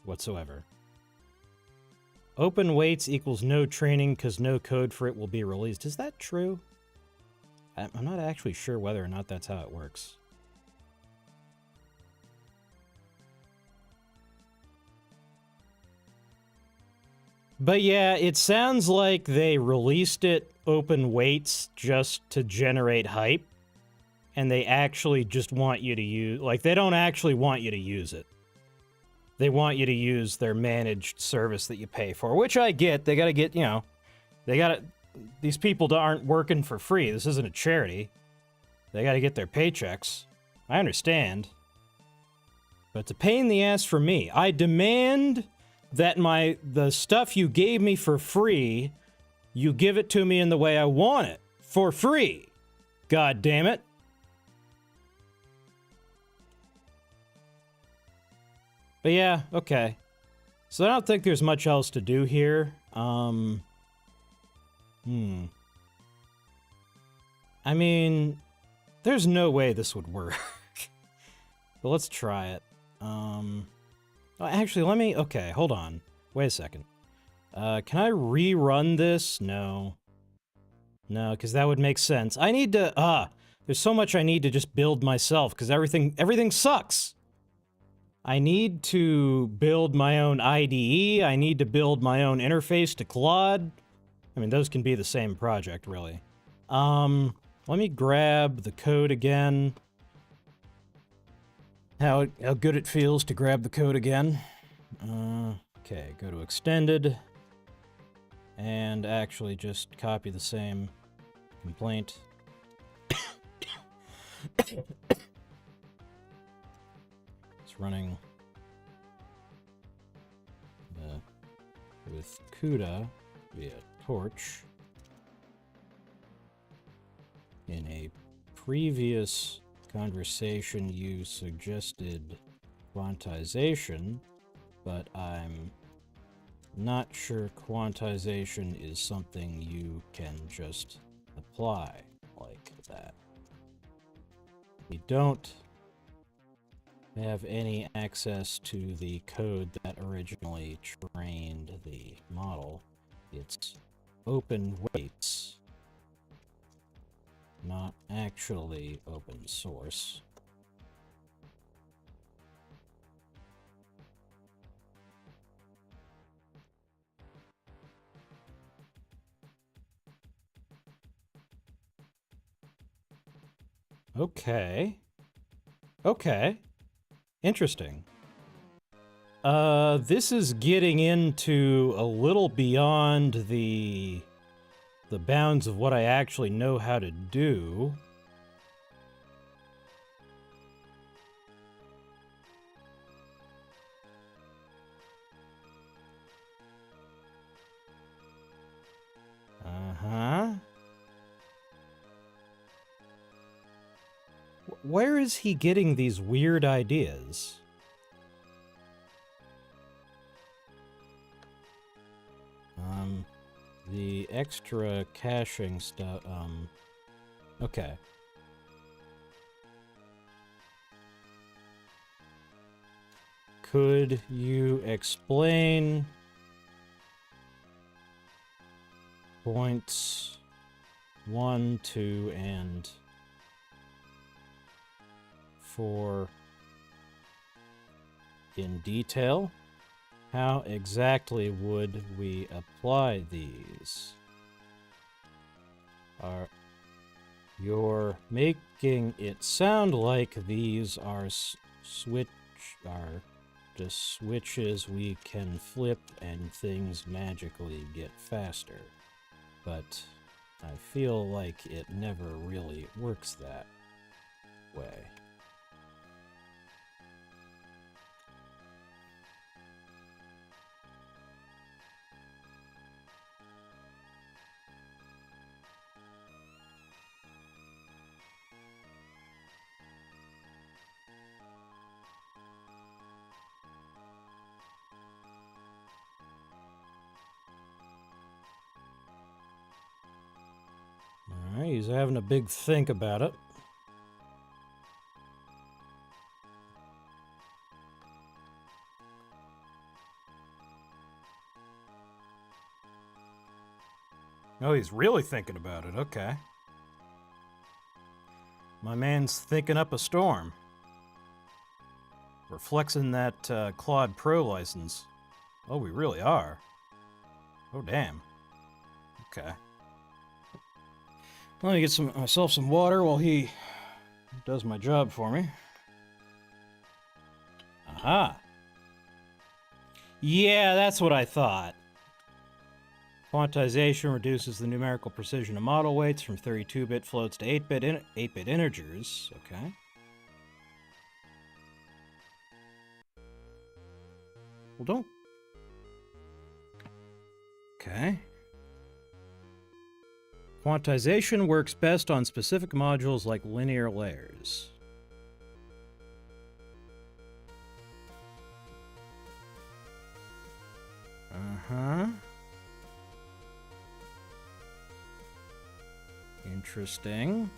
whatsoever. Open weights equals no training because no code for it will be released. Is that true? I'm not actually sure whether or not that's how it works. But yeah, it sounds like they released it open weights just to generate hype. And they actually just want you to use... Like, they don't actually want you to use it. They want you to use their managed service that you pay for, which I get. They gotta get, you know... They gotta... These people aren't working for free. This isn't a charity. They gotta get their paychecks. I understand. But it's a pain in the ass for me. I demand that the stuff you gave me for free, you give it to me in the way I want it. For free. God damn it. But yeah, okay. So I don't think there's much else to do here. I mean, there's no way this would work. But let's try it. Oh, actually, let me... Okay, hold on. Wait a second. Can I rerun this? No. No, because that would make sense. I need to... There's so much I need to just build myself, because everything sucks. I need to build my own IDE. I need to build my own interface to Claude. I mean, those can be the same project, really. Let me grab the code again. How good it feels to grab the code again. Okay, go to extended. And actually just copy the same complaint. It's running with CUDA via torch. In a previous conversation, you suggested quantization, but I'm not sure quantization is something you can just apply like that. We don't have any access to the code that originally trained the model. It's open weights, not actually open source. Okay. Okay. Interesting. This is getting into a little beyond the bounds of what I actually know how to do. Uh-huh. Where is he getting these weird ideas? The extra caching stuff, okay. Could you explain points 1, 2, and 4 in detail? How exactly would we apply these? You're making it sound like these are just switches we can flip and things magically get faster. But I feel like it never really works that way. Alright, he's having a big think about it. Oh, he's really thinking about it, okay. My man's thinking up a storm. We're flexing that Claude Pro license. Oh, we really are. Oh, damn. Okay. Let me get myself some water while he does my job for me. Aha. Yeah, that's what I thought. Quantization reduces the numerical precision of model weights from 32-bit floats to 8-bit integers. Okay. Well, don't. Okay. Quantization works best on specific modules like linear layers. Uh-huh. Interesting.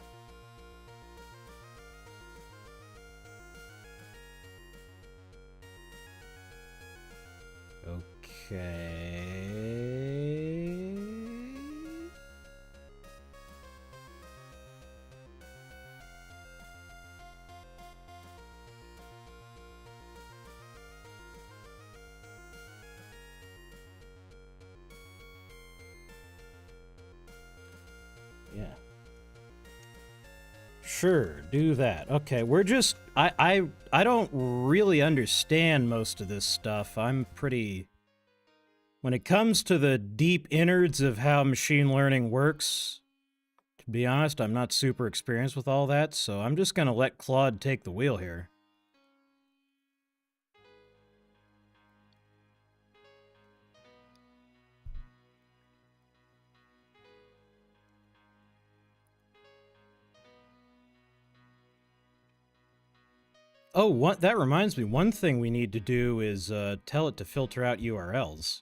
Okay. Sure, do that. Okay, we're just... I don't really understand most of this stuff. I'm pretty... When it comes to the deep innards of how machine learning works, to be honest, I'm not super experienced with all that, so I'm just gonna let Claude take the wheel here. Oh, that reminds me, one thing we need to do is tell it to filter out URLs.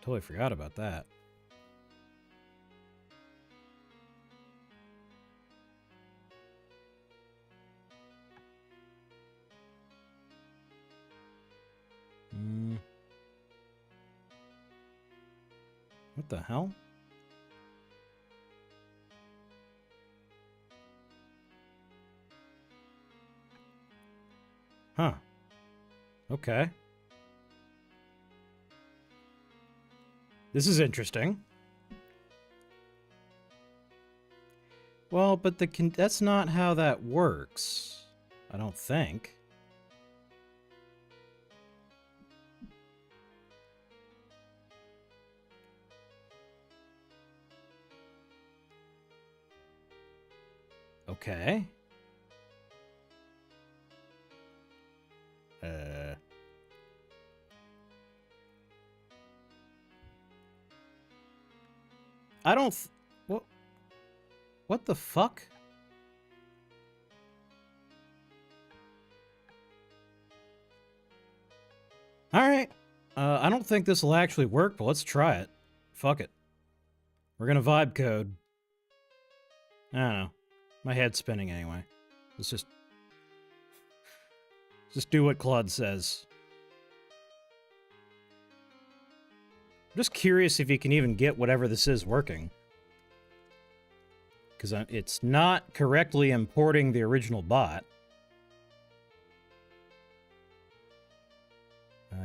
Totally forgot about that. What the hell? Huh. Okay. This is interesting. Well, but that's not how that works. I don't think. Okay. I don't... What the fuck? Alright. I don't think this will actually work, but let's try it. Fuck it. We're gonna vibe code. I don't know. My head's spinning anyway. Let's just do what Claude says. I'm just curious if you can even get whatever this is working. Because it's not correctly importing the original bot.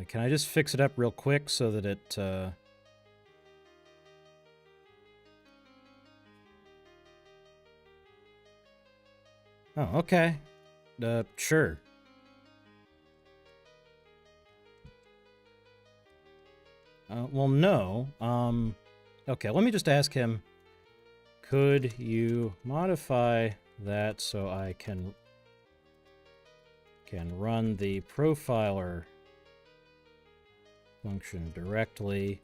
Can I just fix it up real quick so that it... Oh, okay. Sure. Well, no. Okay, let me just ask him, could you modify that so I can run the profiler function directly,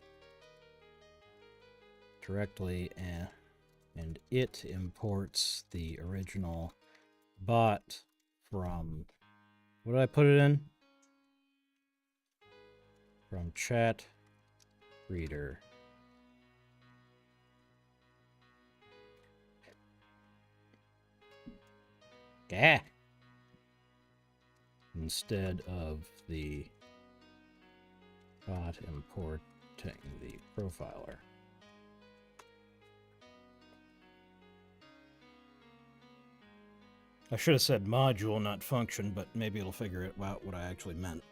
and it imports the original bot from, what did I put it in? From chat reader. Gah! Instead of the bot importing the profiler. I should have said module, not function, but maybe it'll figure it out what I actually meant.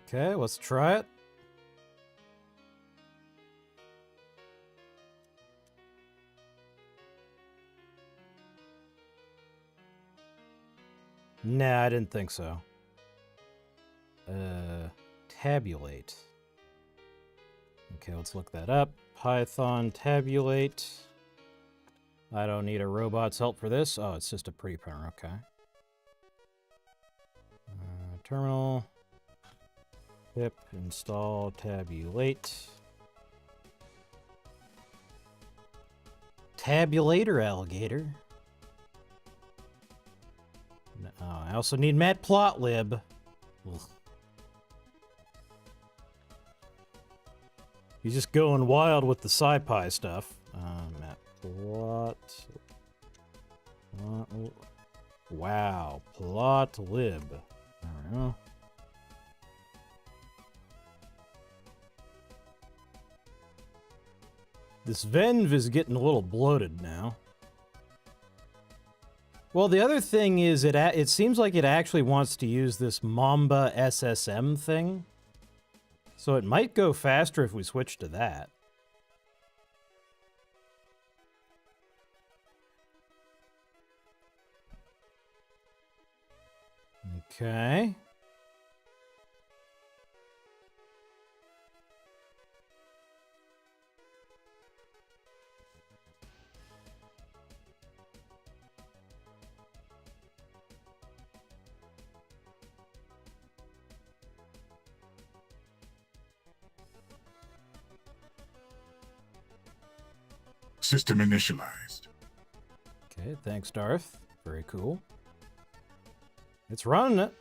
Okay, let's try it. Nah, I didn't think so. Tabulate. Okay, let's look that up. Python tabulate. I don't need a robot's help for this. Oh, it's just a preprinter. Okay. Terminal. Pip install tabulate. Tabulator alligator. I also need matplotlib. Ugh. He's just going wild with the SciPy stuff. Wow, plot lib. I don't know. This Venv is getting a little bloated now. Well, the other thing is it seems like it actually wants to use this Mamba SSM thing. So it might go faster if we switch to that. Okay. System initialized. Okay, thanks, Darth. Very cool. It's running it.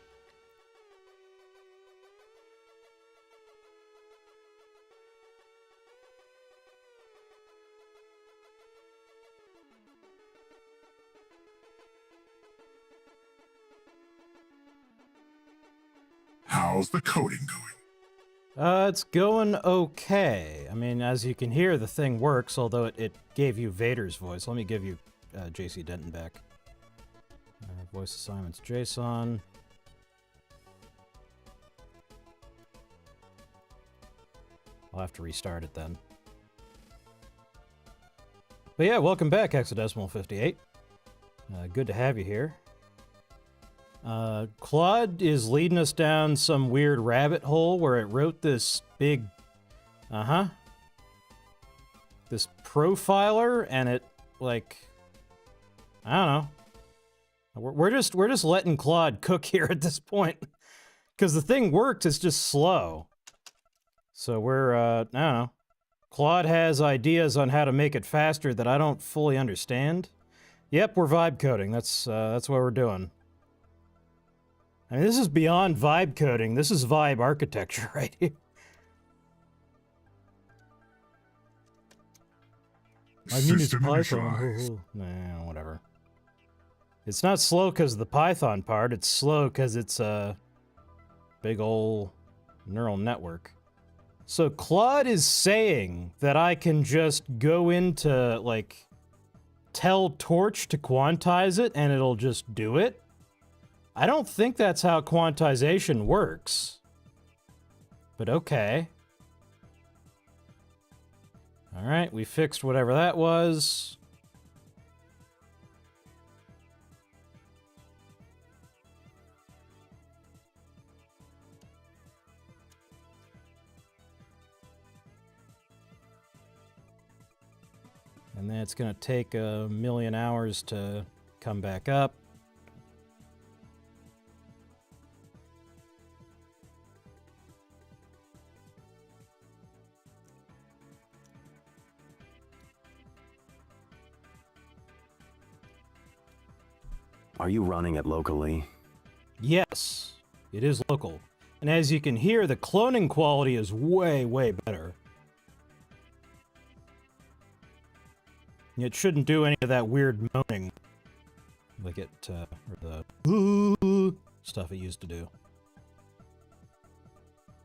How's the coding going? It's going okay. I mean, as you can hear, the thing works, although it gave you Vader's voice. Let me give you JC Denton back. Voice assignments JSON. I'll have to restart it then. But yeah, welcome back, Hexadecimal 58. Good to have you here. Claude is leading us down some weird rabbit hole where it wrote this big, this profiler, and it, like, I don't know. We're just letting Claude cook here at this point, because the thing worked. It's just slow. So we're, I don't know. Claude has ideas on how to make it faster that I don't fully understand. Yep, we're vibe coding. That's what we're doing. I mean, this is beyond vibe coding. This is vibe architecture right here. I mean, it's System Python. initialized. Nah, whatever. It's not slow because of the Python part. It's slow because it's a big ol' neural network. So Claude is saying that I can just go into, like, tell Torch to quantize it and it'll just do it? I don't think that's how quantization works. But okay. Alright, we fixed whatever that was. And then it's going to take 1,000,000 hours to come back up. Are you running it locally? Yes, it is local. And as you can hear, the cloning quality is way, way better. It shouldn't do any of that weird moaning like it, or the stuff it used to do.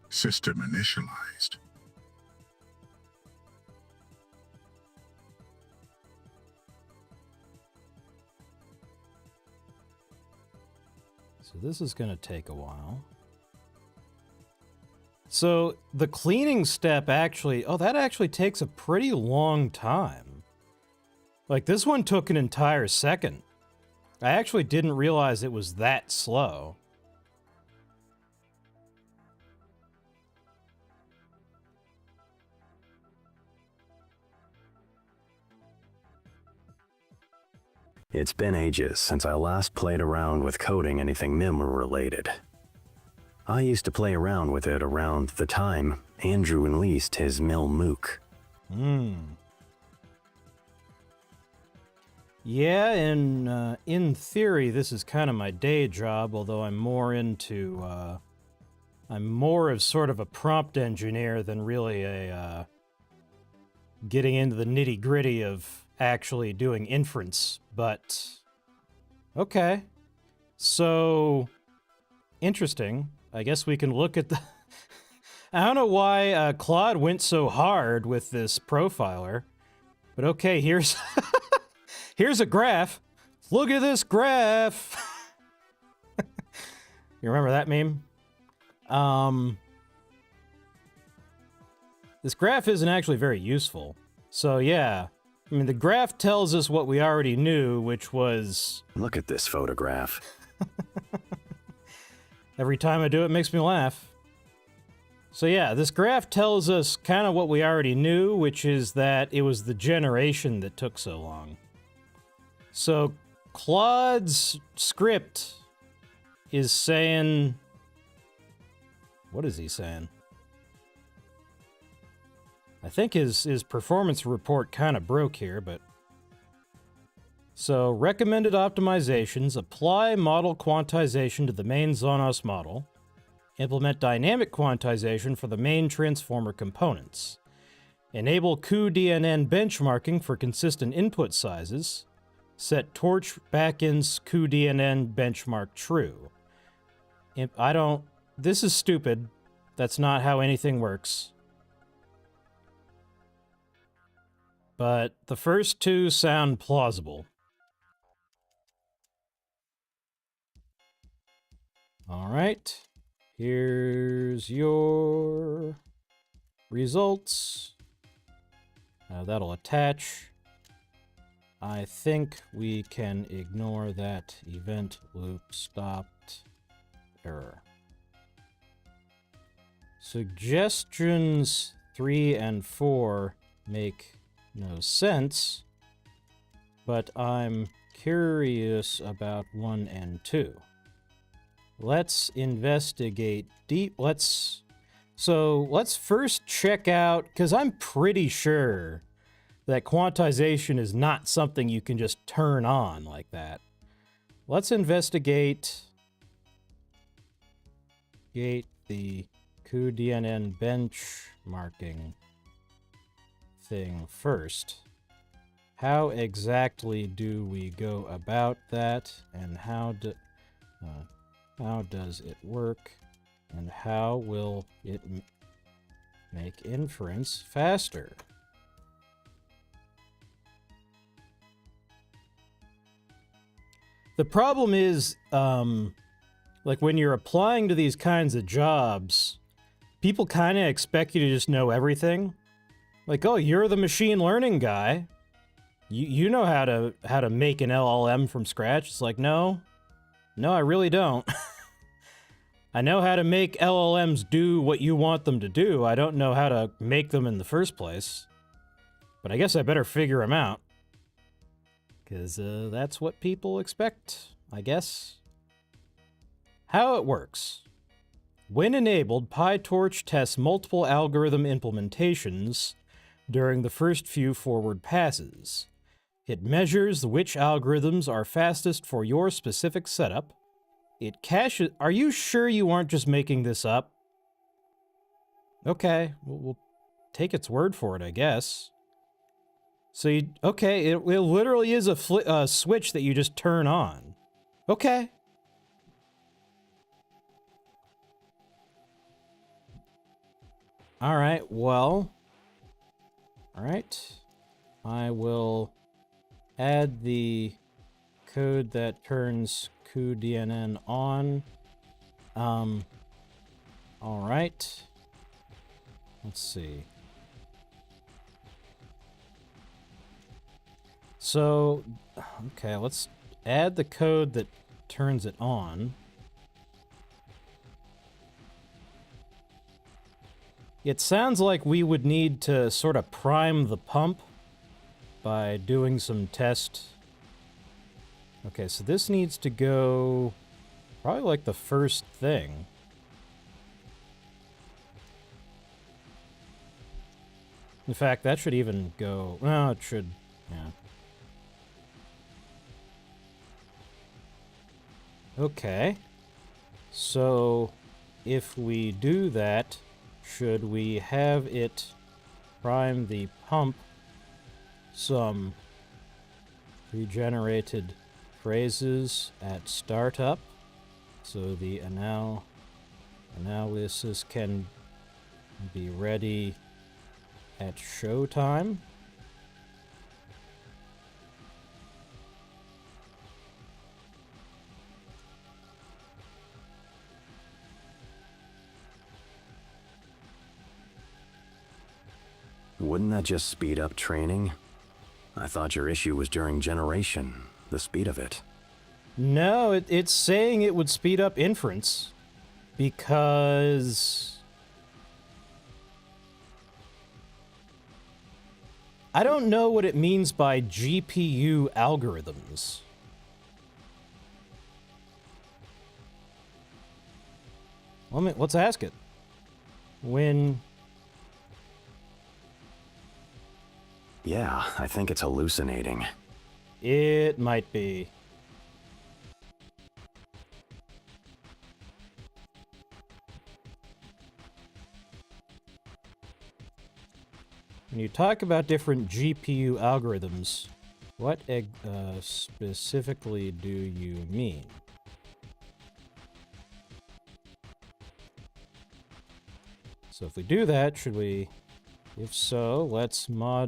System initialized. So this is going to take a while. So the cleaning step actually, oh, that actually takes a pretty long time. Like, this one took an entire second. I actually didn't realize it was that slow. It's been ages since I last played around with coding anything MIM related. I used to play around with it around the time Andrew released his Mill Mook. Yeah, and in theory, this is kind of my day job, although I'm more into, I'm more of sort of a prompt engineer than really a, getting into the nitty-gritty of actually doing inference, but okay. So, interesting. I guess we can look at the... I don't know why Claude went so hard with this profiler. But okay, here's... here's a graph. Look at this graph! You remember that meme? This graph isn't actually very useful. So yeah, I mean, the graph tells us what we already knew, which was... Look at this photograph. Every time I do it, it makes me laugh. So yeah, this graph tells us kind of what we already knew, which is that it was the generation that took so long. So Claude's script is saying... What is he saying? I think his performance report kind of broke here, but... So, recommended optimizations: apply model quantization to the main Zonos model, implement dynamic quantization for the main transformer components, enable cuDNN benchmarking for consistent input sizes, set torch backend's cuDNN benchmark true. This is stupid. That's not how anything works. But the first two sound plausible. Alright, here's your results. That'll attach. I think we can ignore that event loop stopped error. Suggestions 3 and 4 make no sense, but I'm curious about 1 and 2. Let's investigate deep. Let's first check out, because I'm pretty sure that quantization is not something you can just turn on like that. Let's investigate the cuDNN benchmarking thing first. How exactly do we go about that, and how does it work, and how will it make inference faster? The problem is, like when you're applying to these kinds of jobs, people kind of expect you to just know everything. Like, oh, you're the machine learning guy. You know how to make an LLM from scratch. It's like, no, I really don't. I know how to make LLMs do what you want them to do. I don't know how to make them in the first place. But I guess I better figure them out. Because that's what people expect, I guess. How it works. When enabled, PyTorch tests multiple algorithm implementations during the first few forward passes. It measures which algorithms are fastest for your specific setup. It caches... Are you sure you aren't just making this up? Okay, we'll take its word for it, I guess. So, it literally is a switch that you just turn on. Okay. Alright, well... Alright. I will add the code that turns cuDNN on. Alright. Let's see. So, okay, let's add the code that turns it on. It sounds like we would need to sort of prime the pump by doing some test. Okay, so this needs to go probably like the first thing. In fact, that should even go... No, it should... Yeah. Okay. So, if we do that, should we have it prime the pump some pre-generated phrases at startup? So the analysis can be ready at showtime. Wouldn't that just speed up training? I thought your issue was during generation, the speed of it. No, it's saying it would speed up inference because I don't know what it means by GPU algorithms. Let's ask it. Yeah, I think it's hallucinating. It might be. When you talk about different GPU algorithms, what specifically do you mean? So if we do that, should we? If so, let's modify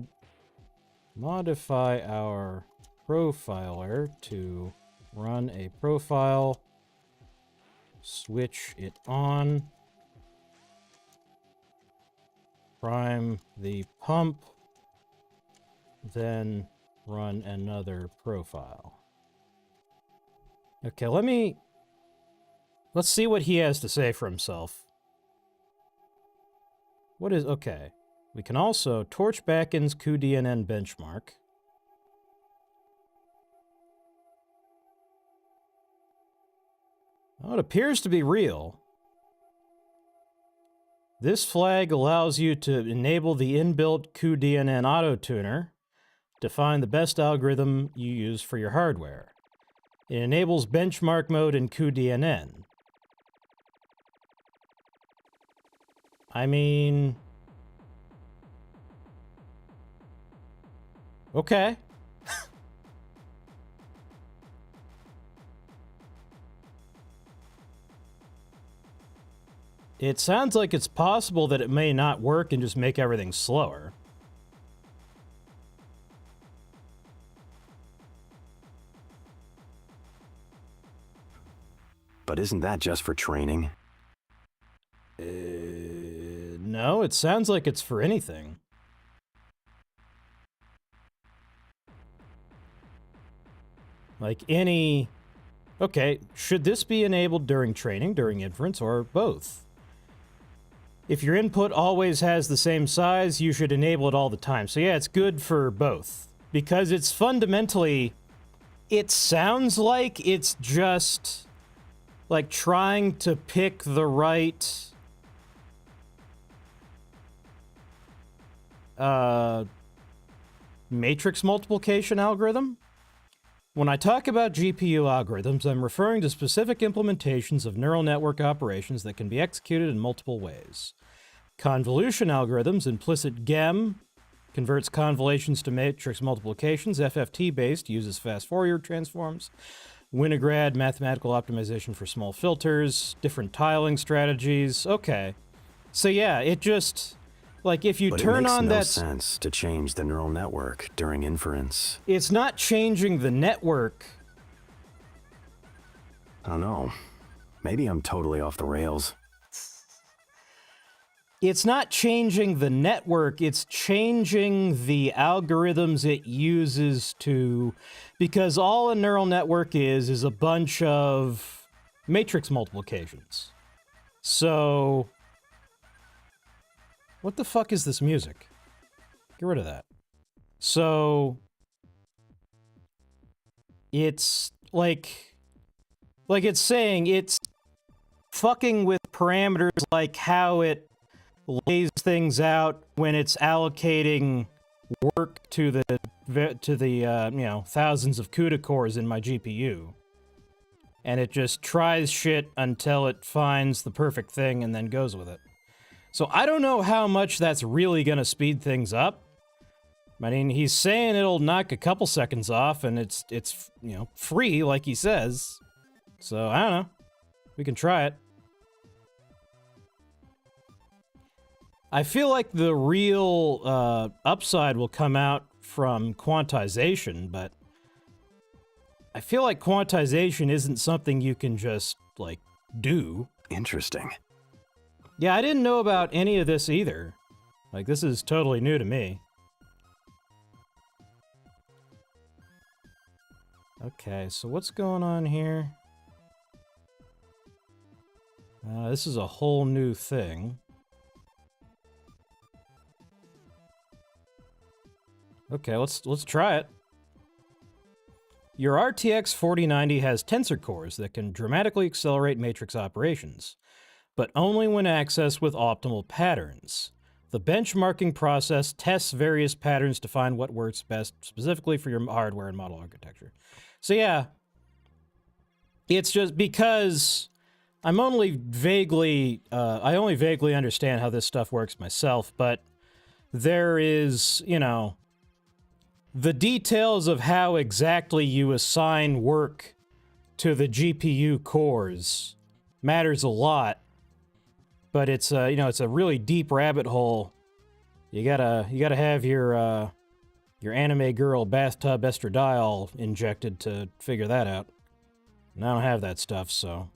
our profiler to run a profile, switch it on, prime the pump, then run another profile. Okay, let's see what he has to say for himself. Okay. We can also torch Backen's cuDNN benchmark. Oh, it appears to be real. This flag allows you to enable the inbuilt cuDNN auto-tuner to find the best algorithm you use for your hardware. It enables benchmark mode in cuDNN. I mean... okay. It sounds like it's possible that it may not work and just make everything slower. But isn't that just for training? No, it sounds like it's for anything. Like any... Okay, should this be enabled during training, during inference, or both? If your input always has the same size, you should enable it all the time. So yeah, it's good for both. Because it's fundamentally... It sounds like it's just... like trying to pick the right... matrix multiplication algorithm? When I talk about GPU algorithms, I'm referring to specific implementations of neural network operations that can be executed in multiple ways. Convolution algorithms, implicit GEM, converts convolutions to matrix multiplications. FFT-based uses fast Fourier transforms. Winograd, mathematical optimization for small filters. Different tiling strategies. Okay. So yeah, it just... like, if you turn on that... But it makes no sense to change the neural network during inference. It's not changing the network. I don't know. Maybe I'm totally off the rails. It's not changing the network, it's changing the algorithms it uses to... because all a neural network is a bunch of matrix multiplications. So... what the fuck is this music? Get rid of that. So... it's like it's saying it's fucking with parameters like how it lays things out when it's allocating work to the you know, thousands of CUDA cores in my GPU. And it just tries shit until it finds the perfect thing and then goes with it. So I don't know how much that's really gonna speed things up. I mean, he's saying it'll knock a couple seconds off, and it's you know, free, like he says. So I don't know. We can try it. I feel like the real upside will come out from quantization, but I feel like quantization isn't something you can just, like, do. Interesting. Yeah, I didn't know about any of this either. Like, this is totally new to me. Okay, so what's going on here? This is a whole new thing. Okay, let's try it. Your RTX 4090 has tensor cores that can dramatically accelerate matrix operations, but only when accessed with optimal patterns. The benchmarking process tests various patterns to find what works best specifically for your hardware and model architecture. So yeah, it's just because I'm only vaguely, I only vaguely understand how this stuff works myself, but there is, you know, the details of how exactly you assign work to the GPU cores matters a lot, but it's you know, it's a really deep rabbit hole. You gotta have your anime girl bathtub estradiol injected to figure that out. And I don't have that stuff, so.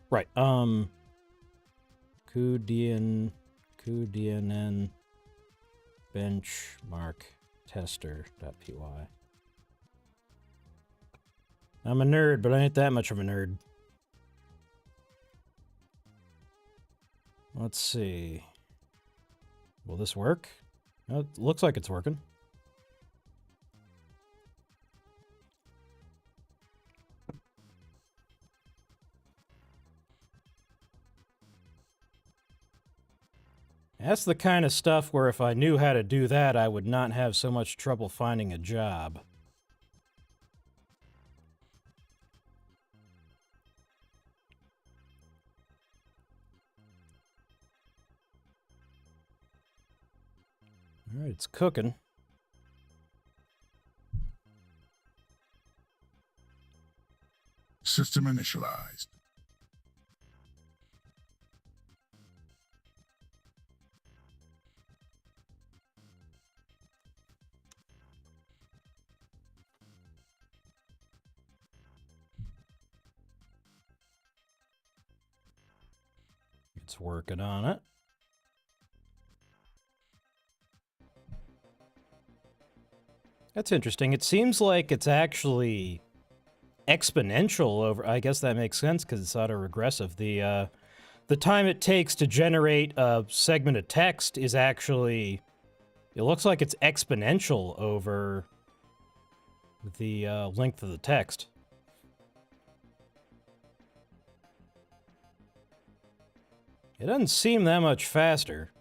Right, QDNN benchmark tester.py. I'm a nerd, but I ain't that much of a nerd. Let's see. Will this work? It looks like it's working. That's the kind of stuff where if I knew how to do that, I would not have so much trouble finding a job. All right, it's cooking. System initialized. It's working on it. That's interesting. It seems like it's actually exponential over. I guess that makes sense because it's autoregressive. The time it takes to generate a segment of text is actually, it looks like it's exponential over the length of the text. It doesn't seem that much faster.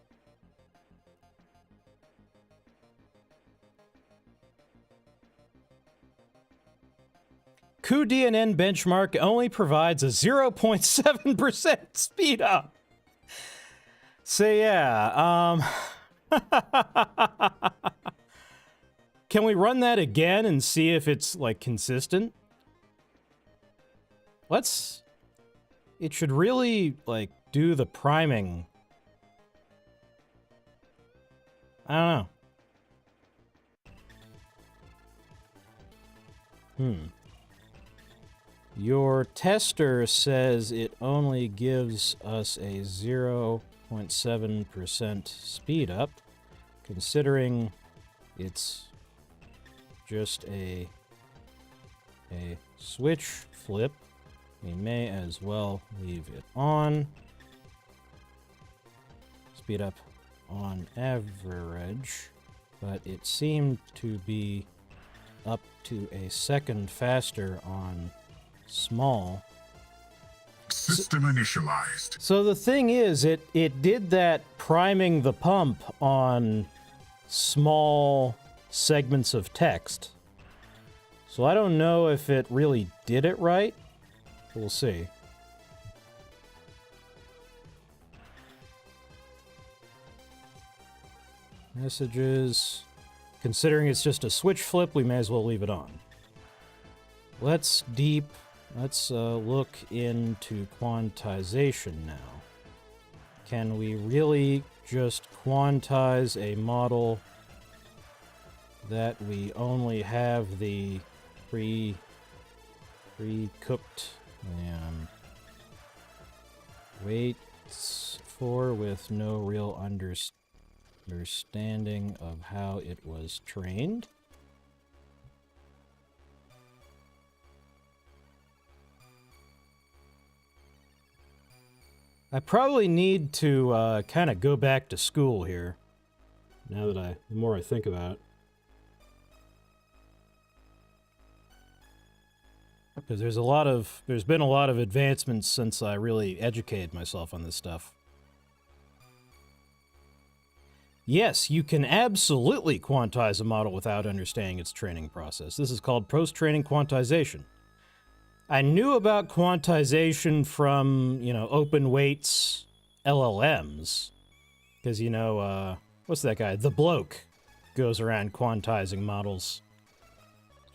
QDNN benchmark only provides a 0.7% speed up. So yeah, can we run that again and see if it's like consistent? It should really like do the priming. I don't know. Your tester says it only gives us a 0.7% speed up, considering it's just a switch flip. We may as well leave it on. Speed up on average, but it seemed to be up to a second faster on small. System initialized. So the thing is, it did that priming the pump on small segments of text. So I don't know if it really did it right. We'll see. Messages. considering it's just a switch flip, we may as well leave it on. Let's look into quantization now. Can we really just quantize a model that we only have the pre-cooked weights for with no real understanding of how it was trained? I probably need to kind of go back to school here. Now that the more I think about it. Because there's been a lot of advancements since I really educated myself on this stuff. Yes, you can absolutely quantize a model without understanding its training process. This is called post-training quantization. I knew about quantization from, open weights LLMs. Because, what's that guy? The Bloke goes around quantizing models.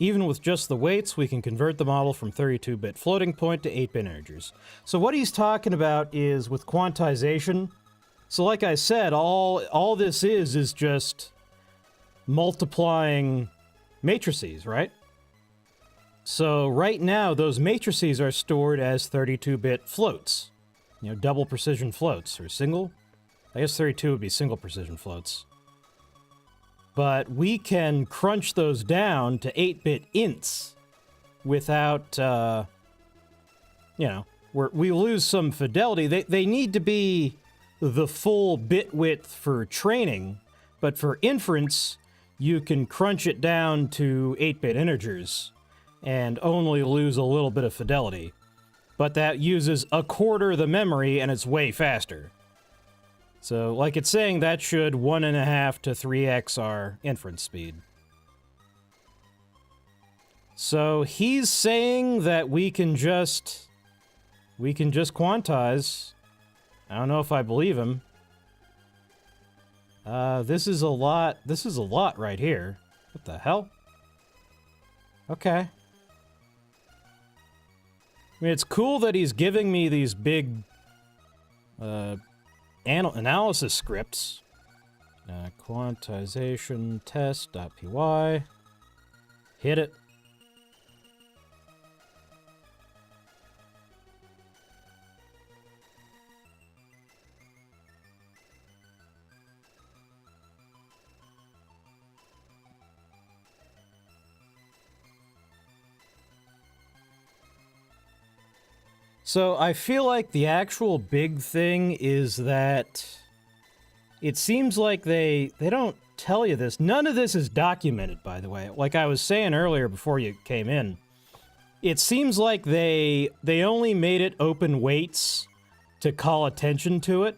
Even with just the weights, we can convert the model from 32-bit floating point to 8-bit integers. So what he's talking about is with quantization. So like I said, all this is just multiplying matrices, right? So right now, those matrices are stored as 32-bit floats. Double precision floats, or single? I guess 32 would be single precision floats. But we can crunch those down to 8-bit ints without, we lose some fidelity. They need to be the full bit width for training, but for inference, you can crunch it down to 8-bit integers and only lose a little bit of fidelity. But that uses a quarter the memory, and it's way faster. So, like it's saying, that should 1.5 to 3x our inference speed. So, he's saying that we can just quantize. I don't know if I believe him. This is a lot right here. What the hell? Okay. I mean, it's cool that he's giving me these big analysis scripts. Quantization test.py. Hit it. So I feel like the actual big thing is that it seems like they don't tell you this. None of this is documented, by the way. Like I was saying earlier before you came in, it seems like they only made it open weights to call attention to it.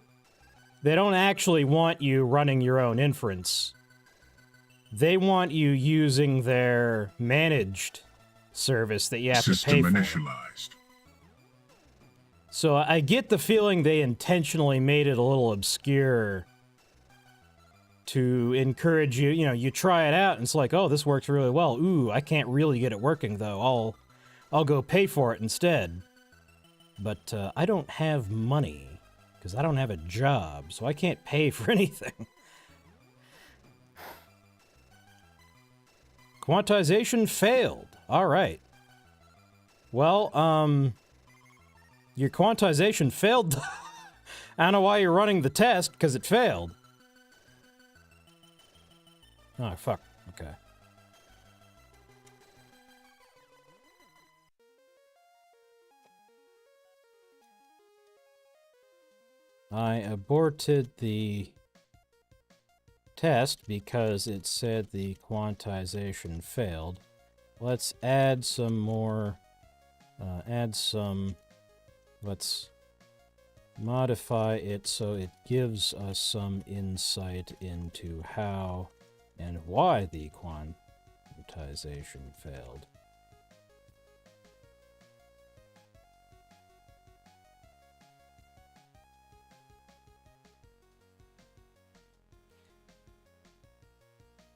They don't actually want you running your own inference. They want you using their managed service that you have to pay for. System initialized. So I get the feeling they intentionally made it a little obscure to encourage you. You try it out and it's like, oh, this works really well. Ooh, I can't really get it working though. I'll go pay for it instead. But I don't have money because I don't have a job, so I can't pay for anything. Quantization failed. All right. Well, your quantization failed. I don't know why you're running the test, because it failed. Oh, fuck. Okay. I aborted the test because it said the quantization failed. Let's add some more, let's modify it so it gives us some insight into how and why the quantization failed.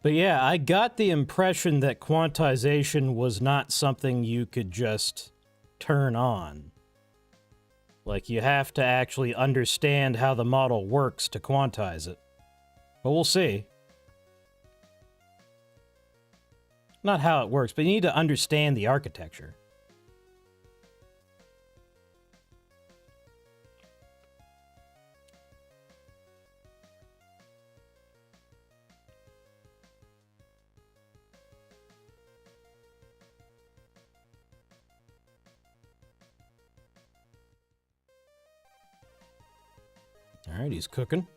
But yeah, I got the impression that quantization was not something you could just turn on. Like, you have to actually understand how the model works to quantize it. But we'll see. Not how it works, but you need to understand the architecture. All right, he's cooking.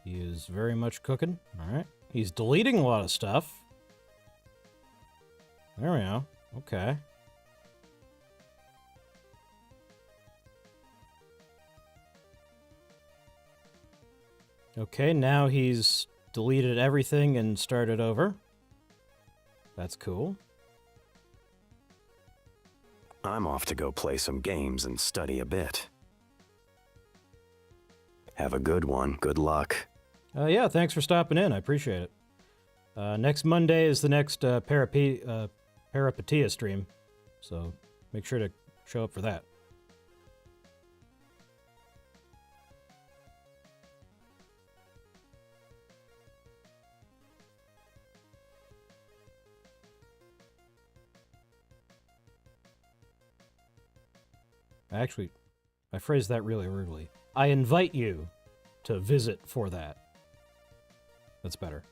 He is very much cooking. All right. He's deleting a lot of stuff. There we go. Okay. Okay, now he's deleted everything and started over. That's cool. I'm off to go play some games and study a bit. Have a good one. Good luck. Yeah, thanks for stopping in. I appreciate it. Next Monday is the next Parapetia stream, so make sure to show up for that. Actually, I phrased that really rudely. I invite you to visit for that. That's better.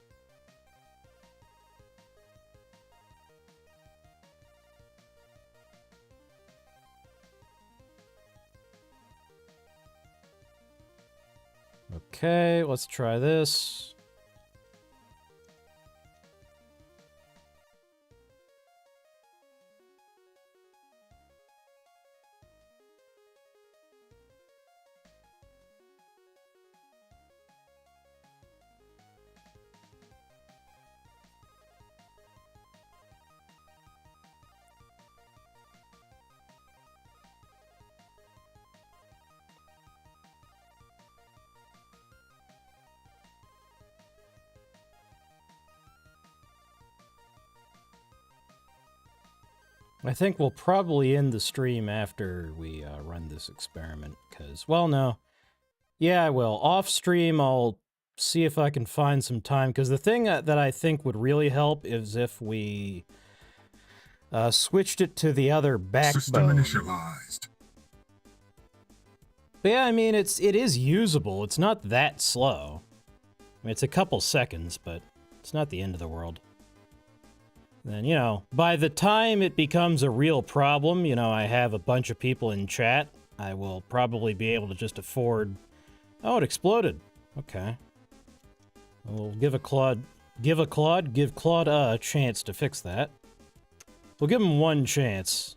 Okay, let's try this. I think we'll probably end the stream after we run this experiment, because, well, no. Yeah, I will. Off stream, I'll see if I can find some time, because the thing that I think would really help is if we switched it to the other System backbone. initialized. But yeah, I mean, it is usable. It's not that slow. I mean, it's a couple seconds, but it's not the end of the world. Then, you know, by the time it becomes a real problem, you know, I have a bunch of people in chat, I will probably be able to just afford... Oh, it exploded. Okay. We'll give Claude a chance to fix that. We'll give him one chance.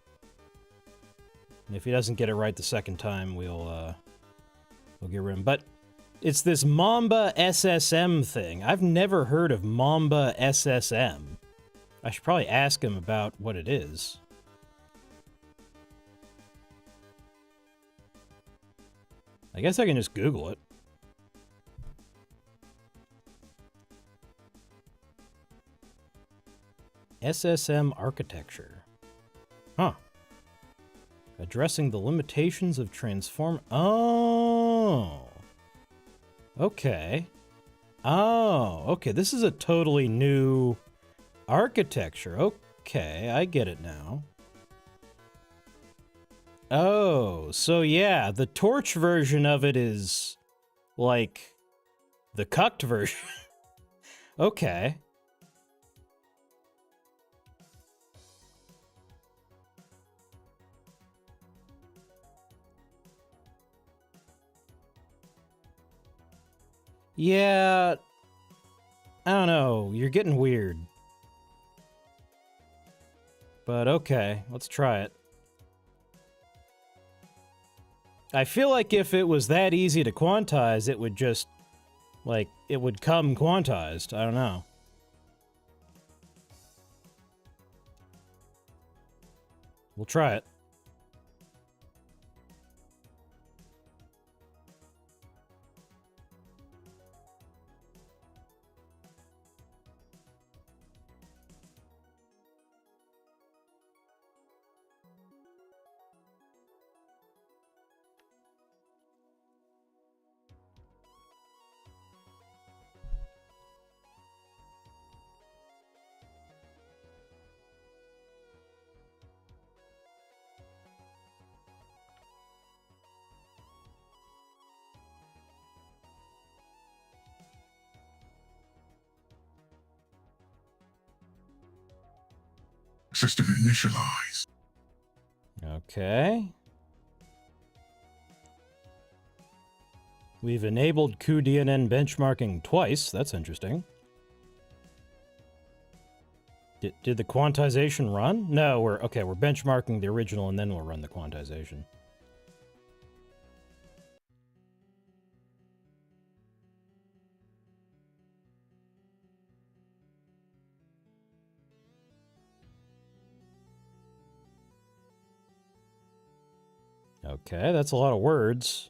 And if he doesn't get it right the second time, we'll get rid of him. But it's this Mamba SSM thing. I've never heard of Mamba SSM. I should probably ask him about what it is. I guess I can just Google it. SSM architecture. Huh. Addressing the limitations of transform... Oh! Okay. Oh, okay. This is a totally new... architecture. Okay, I get it now. Oh, so yeah, the torch version of it is like the cucked version. Okay. Yeah, I don't know. You're getting weird. But okay, let's try it. I feel like if it was that easy to quantize, it would just, like, it would come quantized. I don't know. We'll try it. System initialized. Okay. We've enabled cuDNN benchmarking twice. That's interesting. Did the quantization run? No, we're benchmarking the original and then we'll run the quantization. Okay, that's a lot of words.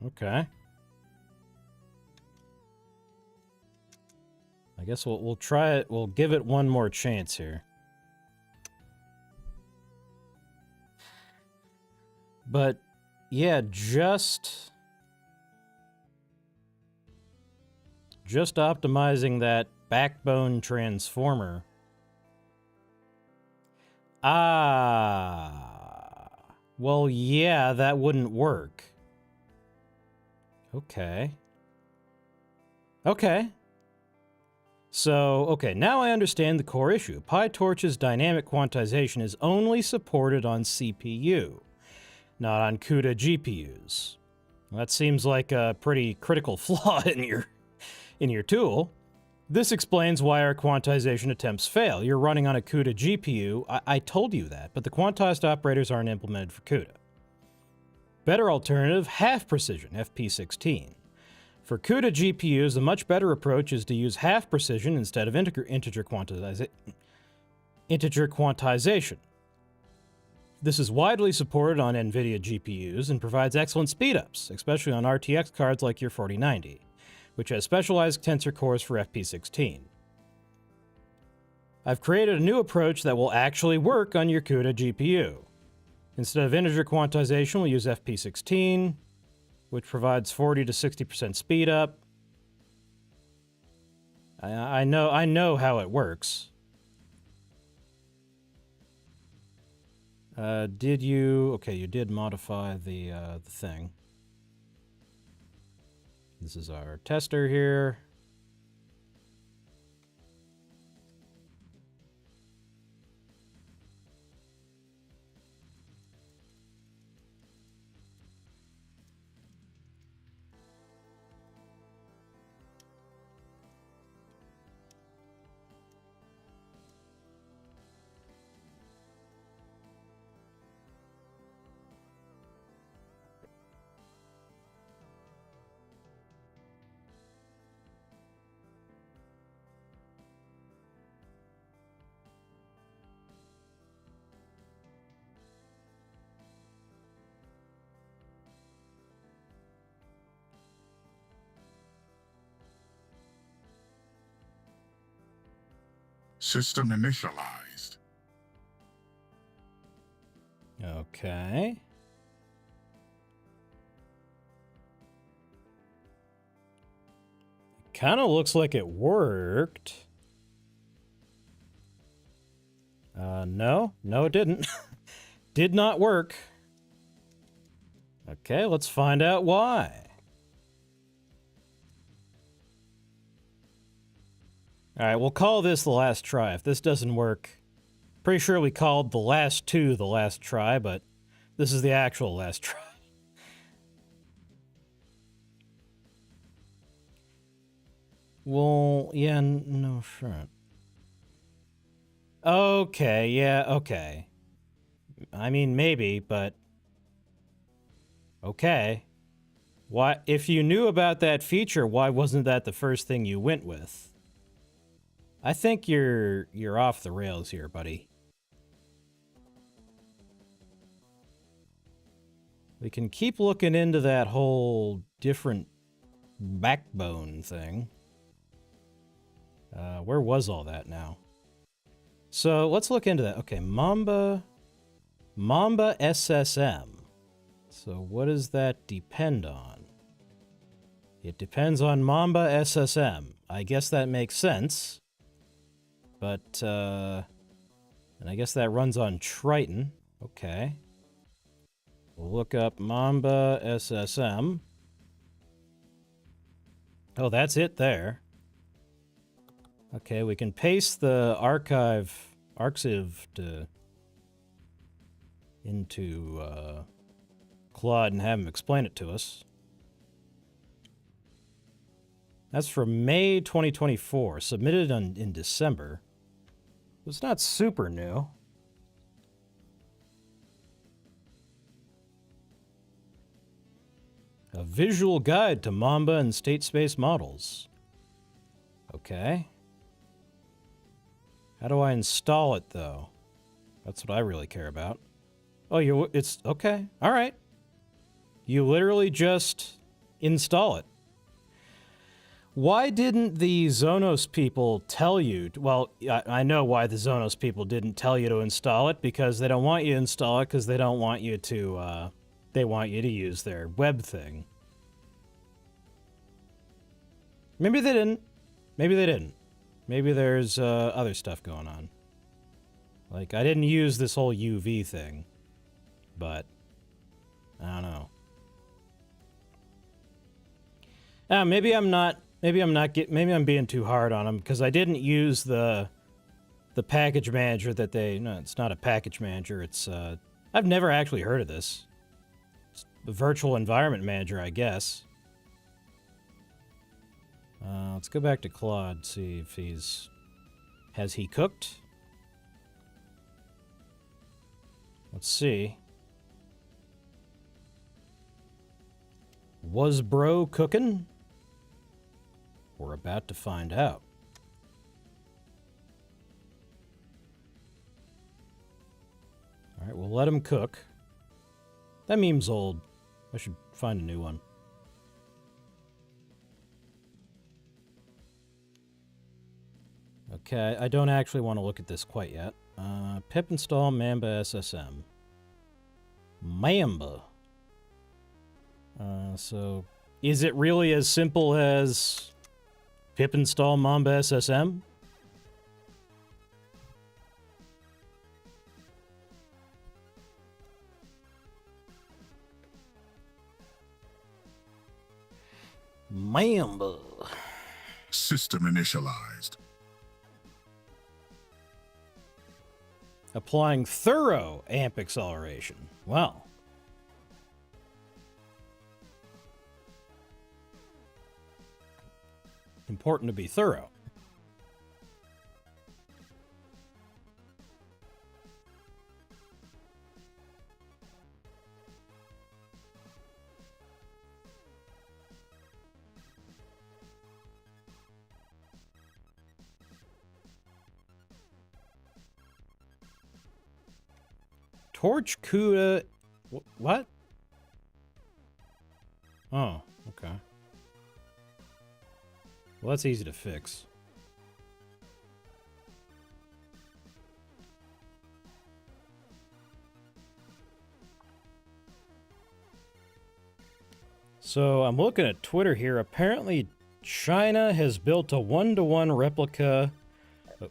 Okay. I guess we'll try it. We'll give it one more chance here. But yeah, just optimizing that backbone transformer. Well, yeah, that wouldn't work. Okay. So, now I understand the core issue. PyTorch's dynamic quantization is only supported on CPU, not on CUDA GPUs. That seems like a pretty critical flaw in your tool. This explains why our quantization attempts fail. You're running on a CUDA GPU. I told you that, but the quantized operators aren't implemented for CUDA. Better alternative, half precision, FP16. For CUDA GPUs, a much better approach is to use half precision instead of integer quantization. This is widely supported on NVIDIA GPUs and provides excellent speedups, especially on RTX cards like your 4090, which has specialized tensor cores for FP16. I've created a new approach that will actually work on your CUDA GPU. Instead of integer quantization, we'll use FP16, which provides 40 to 60% speed up. I know how it works. Did you? Okay, you did modify the thing. This is our tester here. System initialized. Okay. Kind of looks like it worked. No, it didn't. Did not work. Okay, let's find out why. Alright, we'll call this the last try. If this doesn't work, pretty sure we called the last two the last try, but this is the actual last try. Well, yeah, no shit. Okay, yeah, okay. I mean, maybe, but... Okay. Why, if you knew about that feature, why wasn't that the first thing you went with? I think you're off the rails here, buddy. We can keep looking into that whole different backbone thing. Where was all that now? So let's look into that. Okay, Mamba SSM. So what does that depend on? It depends on Mamba SSM. I guess that makes sense. But, and I guess that runs on Triton. Okay. We'll look up Mamba SSM. Oh, that's it there. Okay, we can paste the archive into Claude and have him explain it to us. That's from May 2024, submitted in December. It's not super new. A visual guide to Mamba and state space models. Okay. How do I install it, though? That's what I really care about. Oh, it's okay. All right. You literally just install it. Why didn't the Zonos people tell you? Well, I know why the Zonos people didn't tell you to install it, because they don't want you to install it because they don't want you to, they want you to use their web thing. Maybe they didn't. Maybe they didn't. Maybe there's other stuff going on. Like, I didn't use this whole UV thing, but I don't know. Maybe I'm being too hard on them, because I didn't use the package manager that they... No, it's not a package manager. It's... I've never actually heard of this. It's a virtual environment manager, I guess. Let's go back to Claude, see if he's... Has he cooked? Let's see. Was bro cooking? We're about to find out. All right, we'll let him cook. That meme's old. I should find a new one. Okay, I don't actually want to look at this quite yet. Pip install Mamba SSM. Mamba. So, is it really as simple as pip install Mamba SSM? Mamba. System initialized. Applying thorough amp acceleration. Wow. Important to be thorough. Torch CUDA... What? Oh, okay. Well, that's easy to fix. So, I'm looking at Twitter here. Apparently, China has built a one-to-one replica... Oh.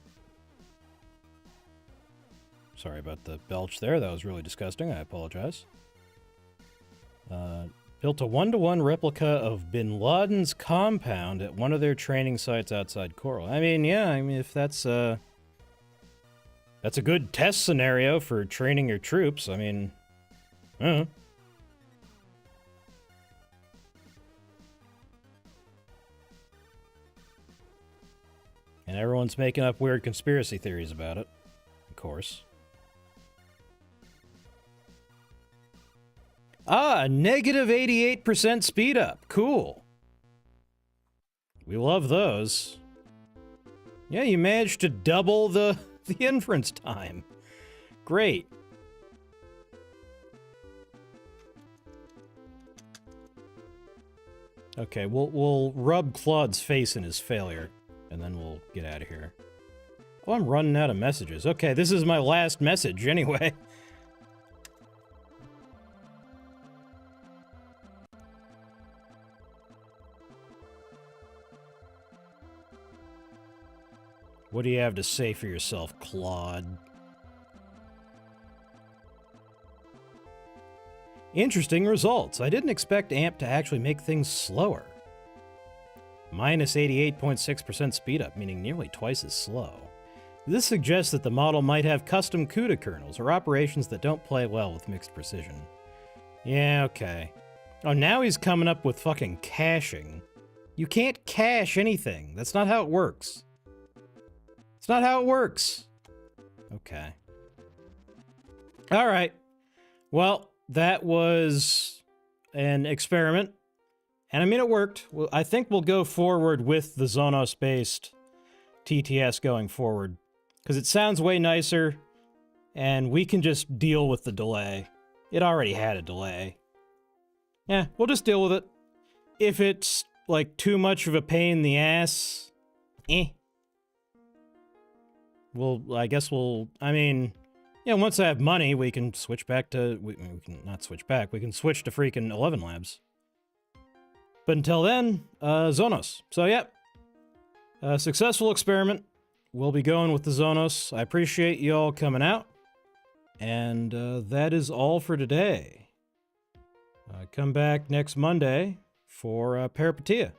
Sorry about the belch there. That was really disgusting. I apologize. Built a one-to-one replica of Bin Laden's compound at one of their training sites outside Coral. I mean, yeah, if that's a good test scenario for training your troops. I mean, And everyone's making up weird conspiracy theories about it, of course. Ah, negative 88% speed up. Cool. We love those. Yeah, you managed to double the inference time. Great. Okay, we'll rub Claude's face in his failure, and then we'll get out of here. Oh, I'm running out of messages. Okay, this is my last message anyway. What do you have to say for yourself, Claude? Interesting results. I didn't expect AMP to actually make things slower. Minus 88.6% speed up, meaning nearly twice as slow. This suggests that the model might have custom CUDA kernels or operations that don't play well with mixed precision. Yeah, okay. Oh, now he's coming up with fucking caching. You can't cache anything. That's not how it works. It's not how it works. Okay. All right. Well, that was an experiment. And I mean, it worked. Well, I think we'll go forward with the Zonos-based TTS going forward. Because it sounds way nicer, and we can just deal with the delay. It already had a delay. Yeah, we'll just deal with it. If it's, like, too much of a pain in the ass, Well, I guess I mean, yeah, once I have money, we can switch back to, we can not switch back, we can switch to freaking 11 Labs. But until then, Zonos. So, yeah, successful experiment. We'll be going with the Zonos. I appreciate you all coming out. And that is all for today. Come back next Monday for Peripatia.